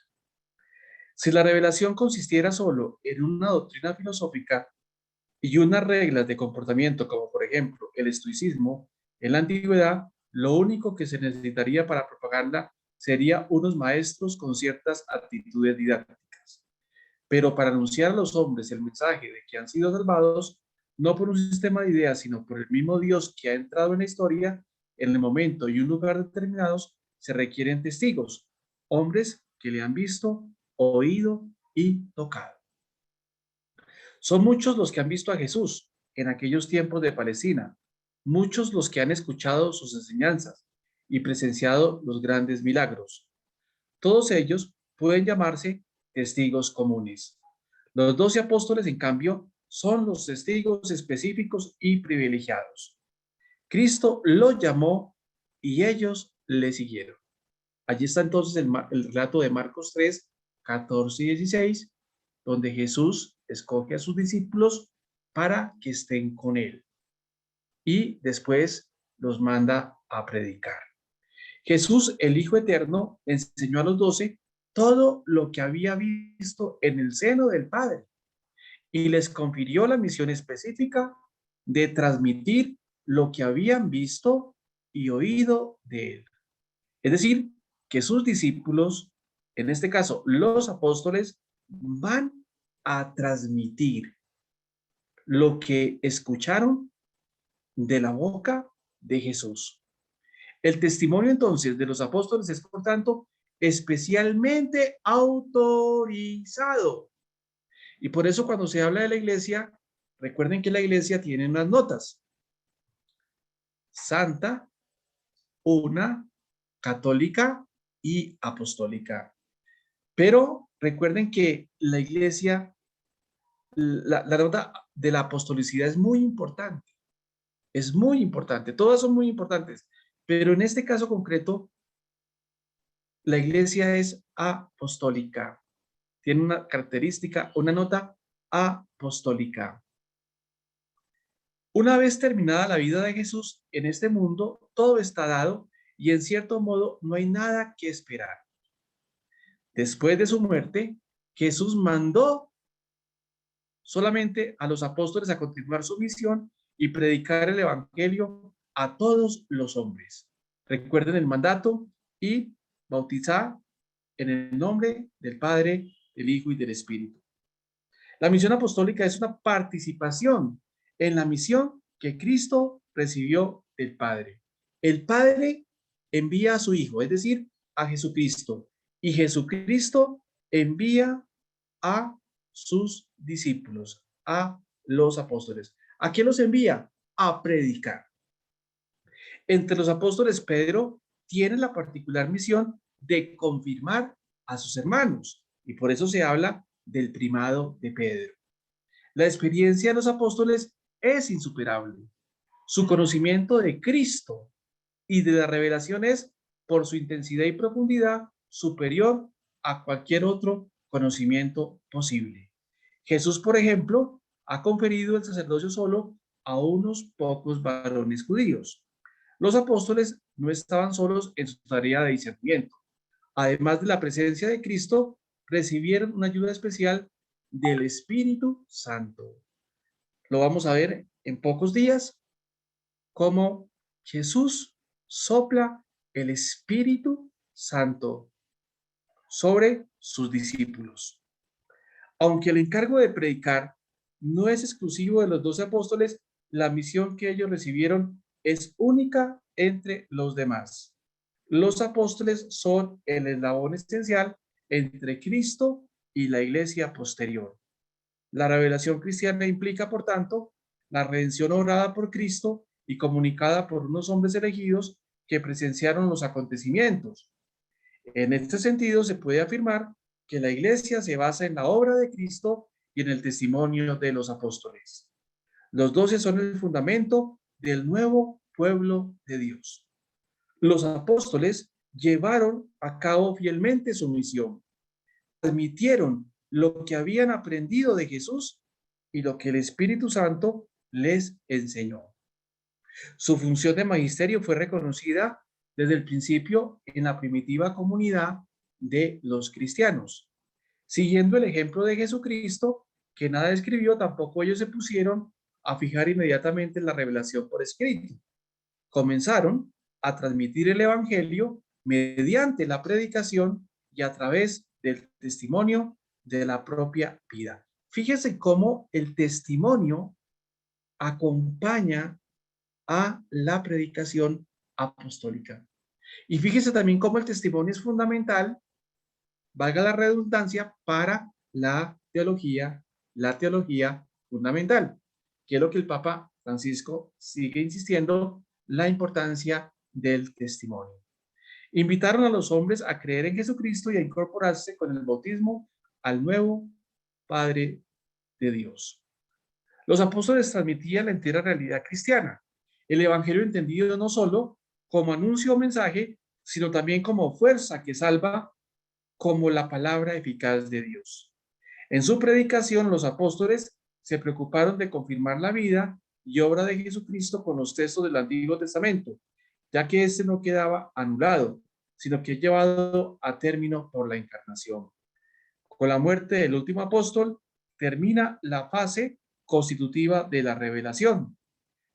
Si la revelación consistiera solo en una doctrina filosófica y unas reglas de comportamiento, como por ejemplo el estoicismo, en la antigüedad, lo único que se necesitaría para propagarla sería unos maestros con ciertas actitudes didácticas. Pero para anunciar a los hombres el mensaje de que han sido salvados, no por un sistema de ideas, sino por el mismo Dios que ha entrado en la historia, en el momento y un lugar determinados, se requieren testigos, hombres que le han visto, oído y tocado. Son muchos los que han visto a Jesús en aquellos tiempos de Palestina, muchos los que han escuchado sus enseñanzas y presenciado los grandes milagros. Todos ellos pueden llamarse testigos comunes. Los 12 apóstoles, en cambio, son los testigos específicos y privilegiados. Cristo los llamó y ellos le siguieron. Allí está entonces el relato de Marcos 3, 14 y 16, donde Jesús escoge a sus discípulos para que estén con él y después los manda a predicar. Jesús, el Hijo Eterno, enseñó a los 12 todo lo que había visto en el seno del Padre y les confirió la misión específica de transmitir lo que habían visto y oído de él. Es decir, que sus discípulos, en este caso los apóstoles, van a transmitir lo que escucharon de la boca de Jesús. El testimonio entonces de los apóstoles es, por tanto, especialmente autorizado. Y por eso cuando se habla de la iglesia, recuerden que la iglesia tiene unas notas: santa, una, católica y apostólica. Pero recuerden que la iglesia, la nota de la apostolicidad es muy importante. Es muy importante. Todas son muy importantes. Pero en este caso concreto, la iglesia es apostólica. Tiene una característica, una nota apostólica. Una vez terminada la vida de Jesús en este mundo, todo está dado y en cierto modo no hay nada que esperar. Después de su muerte, Jesús mandó solamente a los apóstoles a continuar su misión y predicar el evangelio a todos los hombres. Recuerden el mandato: y bautizar en el nombre del Padre, del Hijo y del Espíritu. La misión apostólica es una participación en la misión que Cristo recibió del Padre. El Padre envía a su Hijo, es decir, a Jesucristo, y Jesucristo envía a sus discípulos, a los apóstoles. ¿A quién los envía? a predicar. Entre los apóstoles, Pedro tiene la particular misión de confirmar a sus hermanos, y por eso se habla del primado de Pedro. La experiencia de los apóstoles es insuperable. Su conocimiento de Cristo y de la revelación es, por su intensidad y profundidad, superior a cualquier otro conocimiento posible. Jesús, por ejemplo, ha conferido el sacerdocio solo a unos pocos varones judíos. Los apóstoles no estaban solos en su tarea de discernimiento. Además de la presencia de Cristo, recibieron una ayuda especial del Espíritu Santo. Lo vamos a ver en pocos días, cómo Jesús sopla el Espíritu Santo sobre sus discípulos. Aunque el encargo de predicar no es exclusivo de los 12 apóstoles, la misión que ellos recibieron es única entre los demás. Los apóstoles son el eslabón esencial entre Cristo y la iglesia posterior. La revelación cristiana implica, por tanto, la redención obrada por Cristo y comunicada por unos hombres elegidos que presenciaron los acontecimientos. En este sentido, se puede afirmar que la iglesia se basa en la obra de Cristo y en el testimonio de los apóstoles. Los 12 son el fundamento del nuevo pueblo de Dios. Los apóstoles llevaron a cabo fielmente su misión, transmitieron lo que habían aprendido de Jesús y lo que el Espíritu Santo les enseñó. Su función de magisterio fue reconocida desde el principio en la primitiva comunidad de los cristianos. Siguiendo el ejemplo de Jesucristo, que nada escribió, tampoco ellos se pusieron a fijar inmediatamente la revelación por escrito. Comenzaron a transmitir el Evangelio mediante la predicación y a través del testimonio de la propia vida. Fíjese cómo el testimonio acompaña a la predicación apostólica. Y fíjese también cómo el testimonio es fundamental, valga la redundancia, para la teología fundamental, que es lo que el Papa Francisco sigue insistiendo, la importancia del testimonio. Invitaron a los hombres a creer en Jesucristo y a incorporarse con el bautismo al nuevo Padre de Dios. Los apóstoles transmitían la entera realidad cristiana, el evangelio entendido no solo como anuncio o mensaje, sino también como fuerza que salva, como la palabra eficaz de Dios. En su predicación, los apóstoles se preocuparon de confirmar la vida y obra de Jesucristo con los textos del Antiguo Testamento, ya que este no quedaba anulado, sino que es llevado a término por la encarnación. Con la muerte del último apóstol, termina la fase constitutiva de la revelación.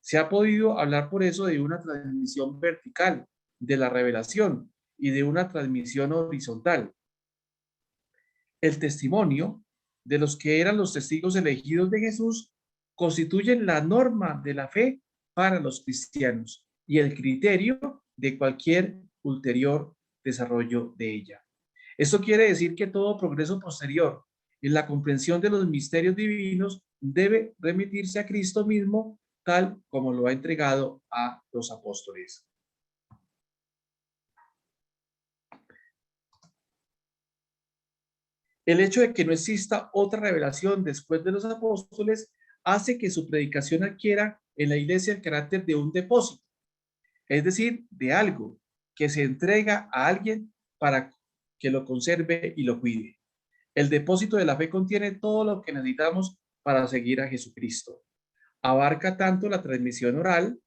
Se ha podido hablar por eso de una transmisión vertical de la revelación y de una transmisión horizontal. El testimonio de los que eran los testigos elegidos de Jesús constituyen la norma de la fe para los cristianos y el criterio de cualquier ulterior desarrollo de ella. Esto quiere decir que todo progreso posterior en la comprensión de los misterios divinos debe remitirse a Cristo mismo, tal como lo ha entregado a los apóstoles. El hecho de que no exista otra revelación después de los apóstoles hace que su predicación adquiera en la iglesia el carácter de un depósito, es decir, de algo que se entrega a alguien para que lo conserve y lo cuide. El depósito de la fe contiene todo lo que necesitamos para seguir a Jesucristo. Abarca tanto la transmisión oral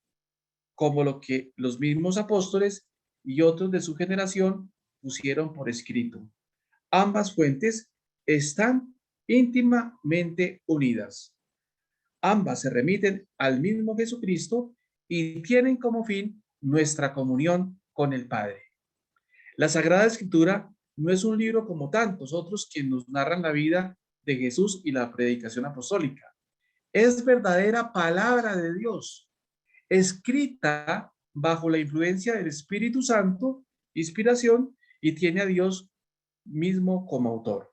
como lo que los mismos apóstoles y otros de su generación pusieron por escrito. Ambas fuentes están íntimamente unidas. Ambas se remiten al mismo Jesucristo y tienen como fin nuestra comunión con el Padre. La Sagrada Escritura no es un libro como tantos otros que nos narran la vida de Jesús y la predicación apostólica. Es verdadera palabra de Dios, escrita bajo la influencia del Espíritu Santo, inspiración, y tiene a Dios mismo como autor.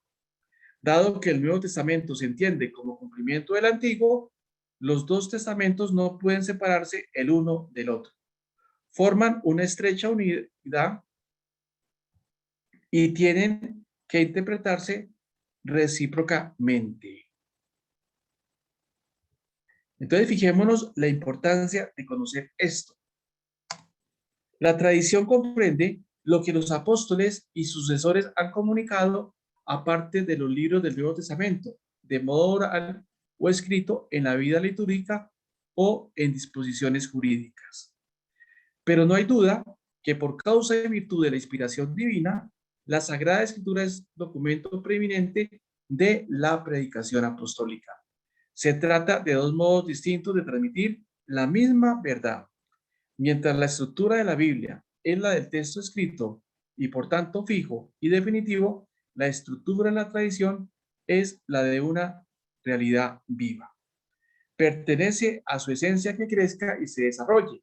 Dado que el Nuevo Testamento se entiende como cumplimiento del Antiguo, los dos testamentos no pueden separarse el uno del otro. Forman una estrecha unidad y tienen que interpretarse recíprocamente. Entonces, fijémonos la importancia de conocer esto. La tradición comprende lo que los apóstoles y sucesores han comunicado aparte de los libros del Nuevo Testamento, de modo oral o escrito en la vida litúrgica o en disposiciones jurídicas. Pero no hay duda que por causa y virtud de la inspiración divina, la Sagrada Escritura es documento preeminente de la predicación apostólica. Se trata de dos modos distintos de transmitir la misma verdad. Mientras la estructura de la Biblia es la del texto escrito y por tanto fijo y definitivo, la estructura de la tradición es la de una realidad viva. Pertenece a su esencia que crezca y se desarrolle,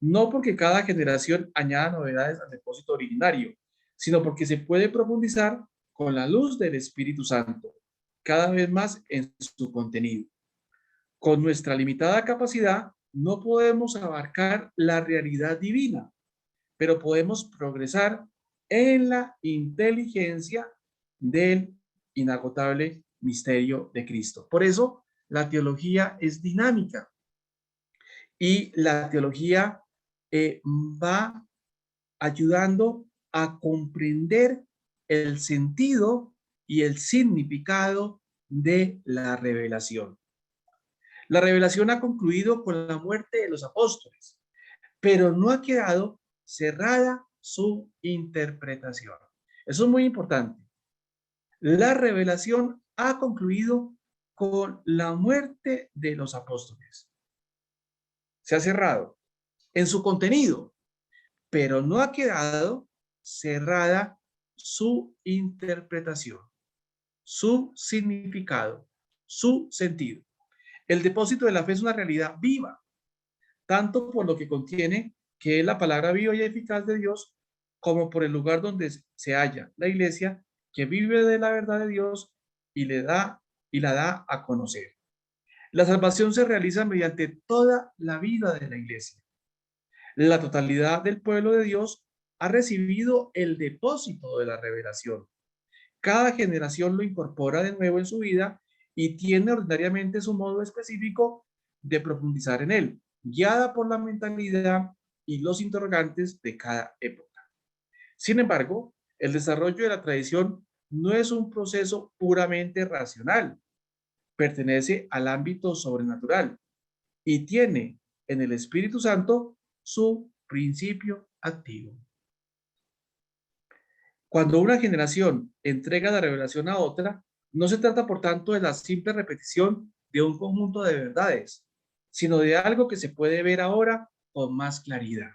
no porque cada generación añada novedades al depósito originario, sino porque se puede profundizar con la luz del Espíritu Santo, cada vez más en su contenido. Con nuestra limitada capacidad, no podemos abarcar la realidad divina, pero podemos progresar en la inteligencia del inagotable misterio de Cristo. Por eso, la teología es dinámica y la teología va ayudando a comprender el sentido y el significado de la revelación. La revelación ha concluido con la muerte de los apóstoles, pero no ha quedado cerrada su interpretación. Eso es muy importante. La revelación ha concluido con la muerte de los apóstoles. Se ha cerrado en su contenido, pero no ha quedado cerrada su interpretación, su significado, su sentido. El depósito de la fe es una realidad viva, tanto por lo que contiene, que es la palabra viva y eficaz de Dios, como por el lugar donde se halla la iglesia, que vive de la verdad de Dios y la da a conocer. La salvación se realiza mediante toda la vida de la iglesia. La totalidad del pueblo de Dios ha recibido el depósito de la revelación. Cada generación lo incorpora de nuevo en su vida y tiene ordinariamente su modo específico de profundizar en él, guiada por la mentalidad y los interrogantes de cada época. Sin embargo, el desarrollo de la tradición no es un proceso puramente racional, pertenece al ámbito sobrenatural y tiene en el Espíritu Santo su principio activo. Cuando una generación entrega la revelación a otra, no se trata, por tanto, de la simple repetición de un conjunto de verdades, sino de algo que se puede ver ahora con más claridad.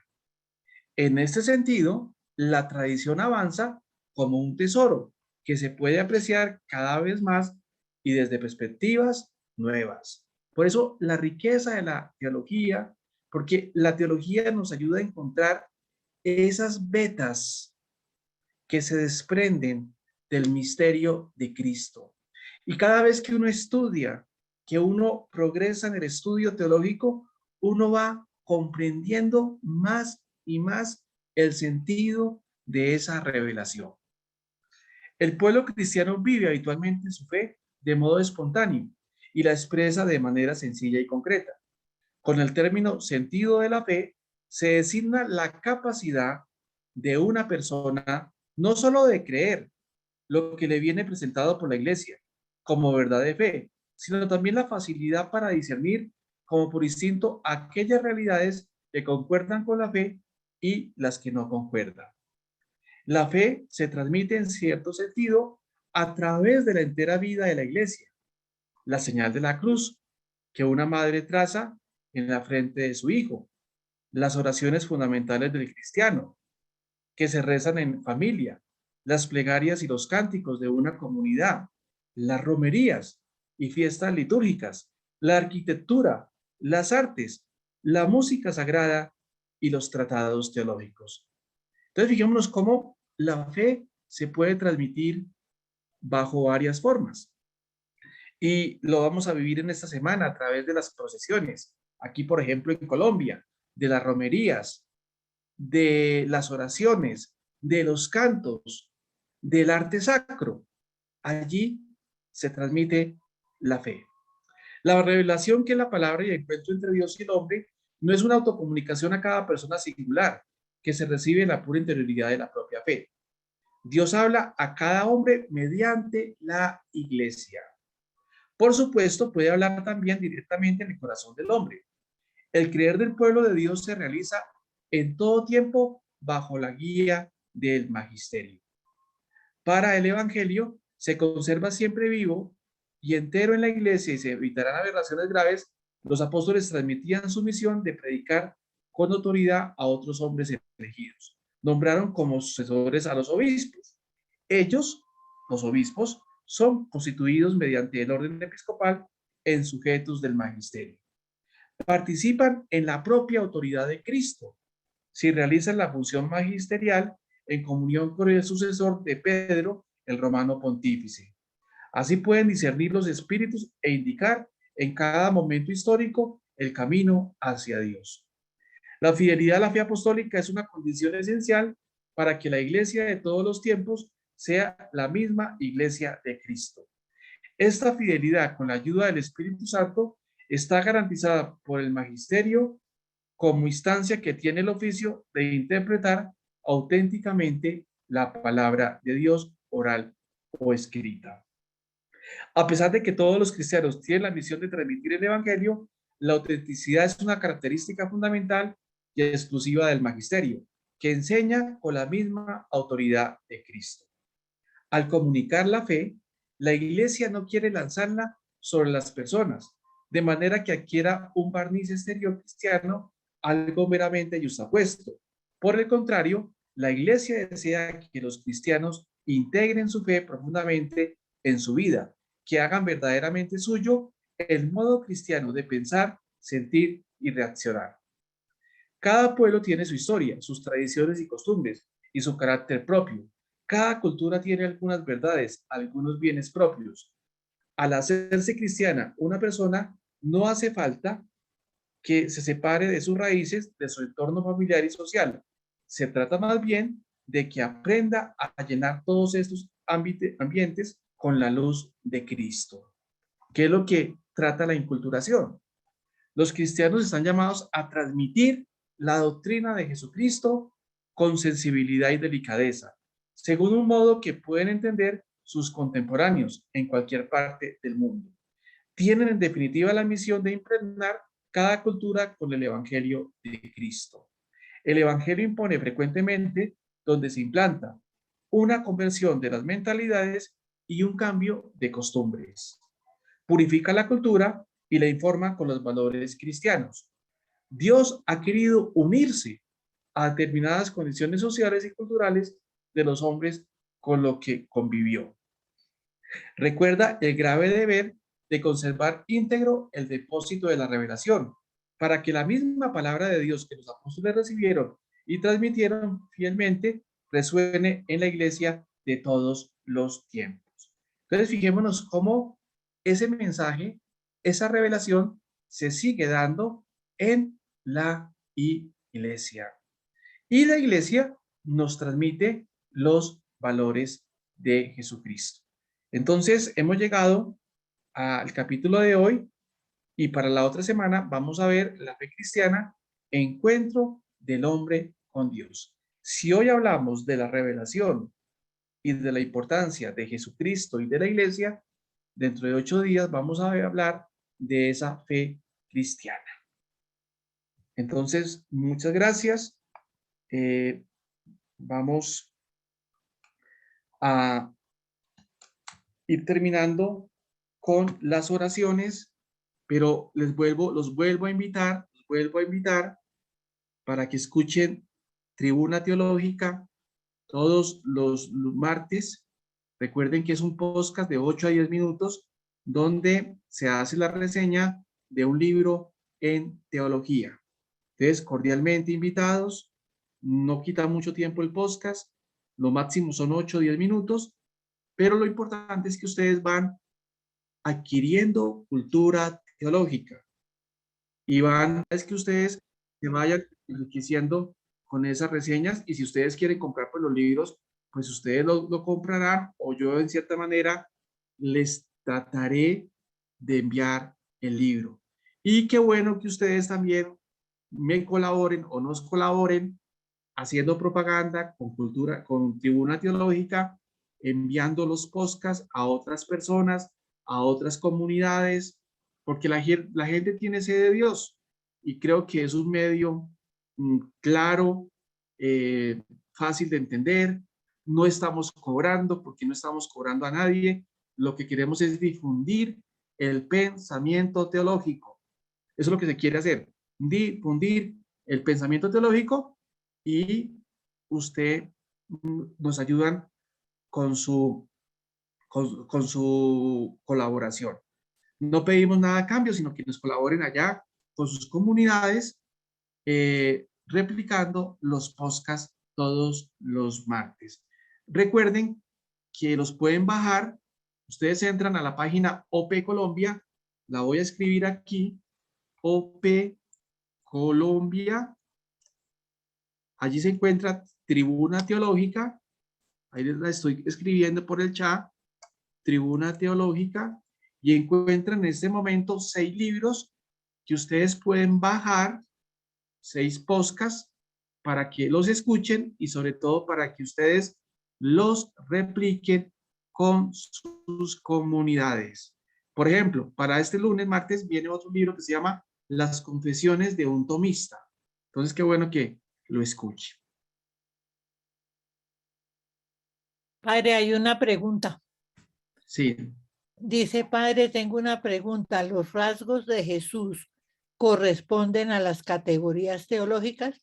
En este sentido, la tradición avanza como un tesoro que se puede apreciar cada vez más y desde perspectivas nuevas. Por eso, la riqueza de la teología, porque la teología nos ayuda a encontrar esas vetas que se desprenden del misterio de Cristo. Y cada vez que uno estudia, que uno progresa en el estudio teológico, uno va comprendiendo más y más el sentido de esa revelación. El pueblo cristiano vive habitualmente su fe de modo espontáneo y la expresa de manera sencilla y concreta. Con el término sentido de la fe se designa la capacidad de una persona no solo de creer lo que le viene presentado por la iglesia como verdad de fe, sino también la facilidad para discernir como por instinto aquellas realidades que concuerdan con la fe y las que no concuerdan. La fe se transmite en cierto sentido a través de la entera vida de la iglesia. La señal de la cruz que una madre traza en la frente de su hijo. Las oraciones fundamentales del cristiano que se rezan en familia. Las plegarias y los cánticos de una comunidad. Las romerías y fiestas litúrgicas. La arquitectura, las artes, la música sagrada y los tratados teológicos. Entonces, fijémonos cómo la fe se puede transmitir bajo varias formas. Y lo vamos a vivir en esta semana a través de las procesiones. Aquí, por ejemplo, en Colombia, de las romerías, de las oraciones, de los cantos, del arte sacro. Allí se transmite la fe. La revelación, que es la palabra y el encuentro entre Dios y el hombre, no es una autocomunicación a cada persona singular que se recibe en la pura interioridad de la propia fe. Dios habla a cada hombre mediante la iglesia. Por supuesto, puede hablar también directamente en el corazón del hombre. El creer del pueblo de Dios se realiza en todo tiempo bajo la guía del magisterio. Para el evangelio se conserva siempre vivo y entero en la iglesia y se evitarán aberraciones graves. Los apóstoles transmitían su misión de predicar con autoridad a otros hombres elegidos. Nombraron como sucesores a los obispos. Ellos, los obispos, son constituidos mediante el orden episcopal en sujetos del magisterio. Participan en la propia autoridad de Cristo si realizan la función magisterial en comunión con el sucesor de Pedro, el romano pontífice. Así pueden discernir los espíritus e indicar en cada momento histórico el camino hacia Dios. La fidelidad a la fe apostólica es una condición esencial para que la iglesia de todos los tiempos sea la misma iglesia de Cristo. Esta fidelidad, con la ayuda del Espíritu Santo, está garantizada por el magisterio como instancia que tiene el oficio de interpretar auténticamente la palabra de Dios oral o escrita. A pesar de que todos los cristianos tienen la misión de transmitir el Evangelio, la autenticidad es una característica fundamental y exclusiva del magisterio, que enseña con la misma autoridad de Cristo. Al comunicar la fe, la Iglesia no quiere lanzarla sobre las personas, de manera que adquiera un barniz exterior cristiano, algo meramente yuxtapuesto. Por el contrario, la Iglesia desea que los cristianos integren su fe profundamente en su vida, que hagan verdaderamente suyo el modo cristiano de pensar, sentir y reaccionar. Cada pueblo tiene su historia, sus tradiciones y costumbres y su carácter propio. Cada cultura tiene algunas verdades, algunos bienes propios. Al hacerse cristiana, una persona no hace falta que se separe de sus raíces, de su entorno familiar y social. Se trata más bien de que aprenda a llenar todos estos ambientes con la luz de Cristo. ¿Qué es lo que trata la inculturación? Los cristianos están llamados a transmitir la doctrina de Jesucristo con sensibilidad y delicadeza, según un modo que pueden entender sus contemporáneos en cualquier parte del mundo. Tienen en definitiva la misión de impregnar cada cultura con el Evangelio de Cristo. El Evangelio impone frecuentemente donde se implanta una conversión de las mentalidades y un cambio de costumbres. Purifica la cultura y la informa con los valores cristianos. Dios ha querido unirse a determinadas condiciones sociales y culturales de los hombres con los que convivió. Recuerda el grave deber de conservar íntegro el depósito de la revelación, para que la misma palabra de Dios que los apóstoles recibieron y transmitieron fielmente resuene en la iglesia de todos los tiempos. Entonces, fijémonos cómo ese mensaje, esa revelación se sigue dando en la iglesia. Y la iglesia nos transmite los valores de Jesucristo. Entonces, hemos llegado al capítulo de hoy y para la otra semana vamos a ver la fe cristiana, encuentro del hombre con Dios. Si hoy hablamos de la revelación y de la importancia de Jesucristo y de la iglesia, dentro de 8 días vamos a hablar de esa fe cristiana. Entonces, muchas gracias. Vamos a ir terminando con las oraciones, pero los vuelvo a invitar para que escuchen Tribuna Teológica todos los martes. Recuerden que es un podcast de 8 a 10 minutos donde se hace la reseña de un libro en teología. Entonces, cordialmente invitados. No quita mucho tiempo el podcast. Lo máximo son 8 o 10 minutos, pero lo importante es que ustedes van adquiriendo cultura teológica. Y es que ustedes se vayan enriqueciendo con esas reseñas, y si ustedes quieren comprar pues, los libros, pues ustedes lo comprarán, o yo en cierta manera les trataré de enviar el libro. Y qué bueno que ustedes también me colaboren o nos colaboren haciendo propaganda con cultura, con Tribuna Teológica, enviando los podcasts a otras personas, a otras comunidades, porque la gente tiene sed de Dios, y creo que es un medio claro, fácil de entender. No estamos cobrando, porque no estamos cobrando a nadie. Lo que queremos es difundir el pensamiento teológico. Eso es lo que se quiere hacer, difundir el pensamiento teológico, y usted nos ayudan con con su colaboración. No pedimos nada a cambio, sino que nos colaboren allá con sus comunidades, replicando los podcasts todos los martes. Recuerden que los pueden bajar. Ustedes entran a la página OP Colombia, la voy a escribir aquí, OP Colombia. Allí se encuentra Tribuna Teológica. Ahí la estoy escribiendo por el chat. Tribuna Teológica. Y encuentran en este momento 6 libros que ustedes pueden bajar, 6 podcasts, para que los escuchen y sobre todo para que ustedes los repliquen con sus comunidades. Por ejemplo, para este lunes, martes, viene otro libro que se llama Las Confesiones de un Tomista. Entonces, qué bueno que lo escuche. Padre, hay una pregunta. Sí. Dice, padre, tengo una pregunta. ¿Los rasgos de Jesús corresponden a las categorías teológicas?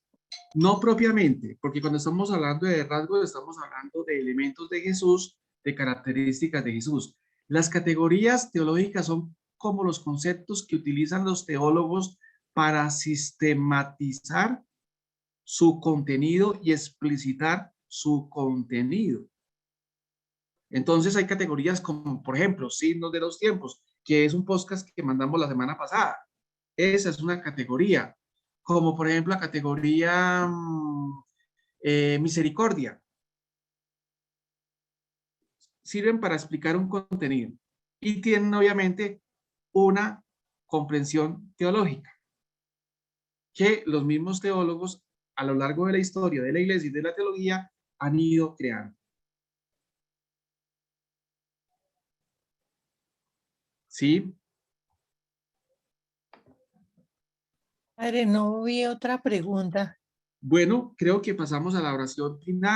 No propiamente, porque cuando estamos hablando de rasgos, estamos hablando de elementos de Jesús, de características de Jesús. Las categorías teológicas son como los conceptos que utilizan los teólogos para sistematizar su contenido y explicitar su contenido. Entonces hay categorías como, por ejemplo, signos de los tiempos, que es un podcast que mandamos la semana pasada. Esa es una categoría. Como por ejemplo la categoría misericordia. Sirven para explicar un contenido y tienen obviamente una comprensión teológica que los mismos teólogos a lo largo de la historia de la iglesia y de la teología han ido creando. ¿Sí? Padre, no vi otra pregunta. Bueno, creo que pasamos a la oración final.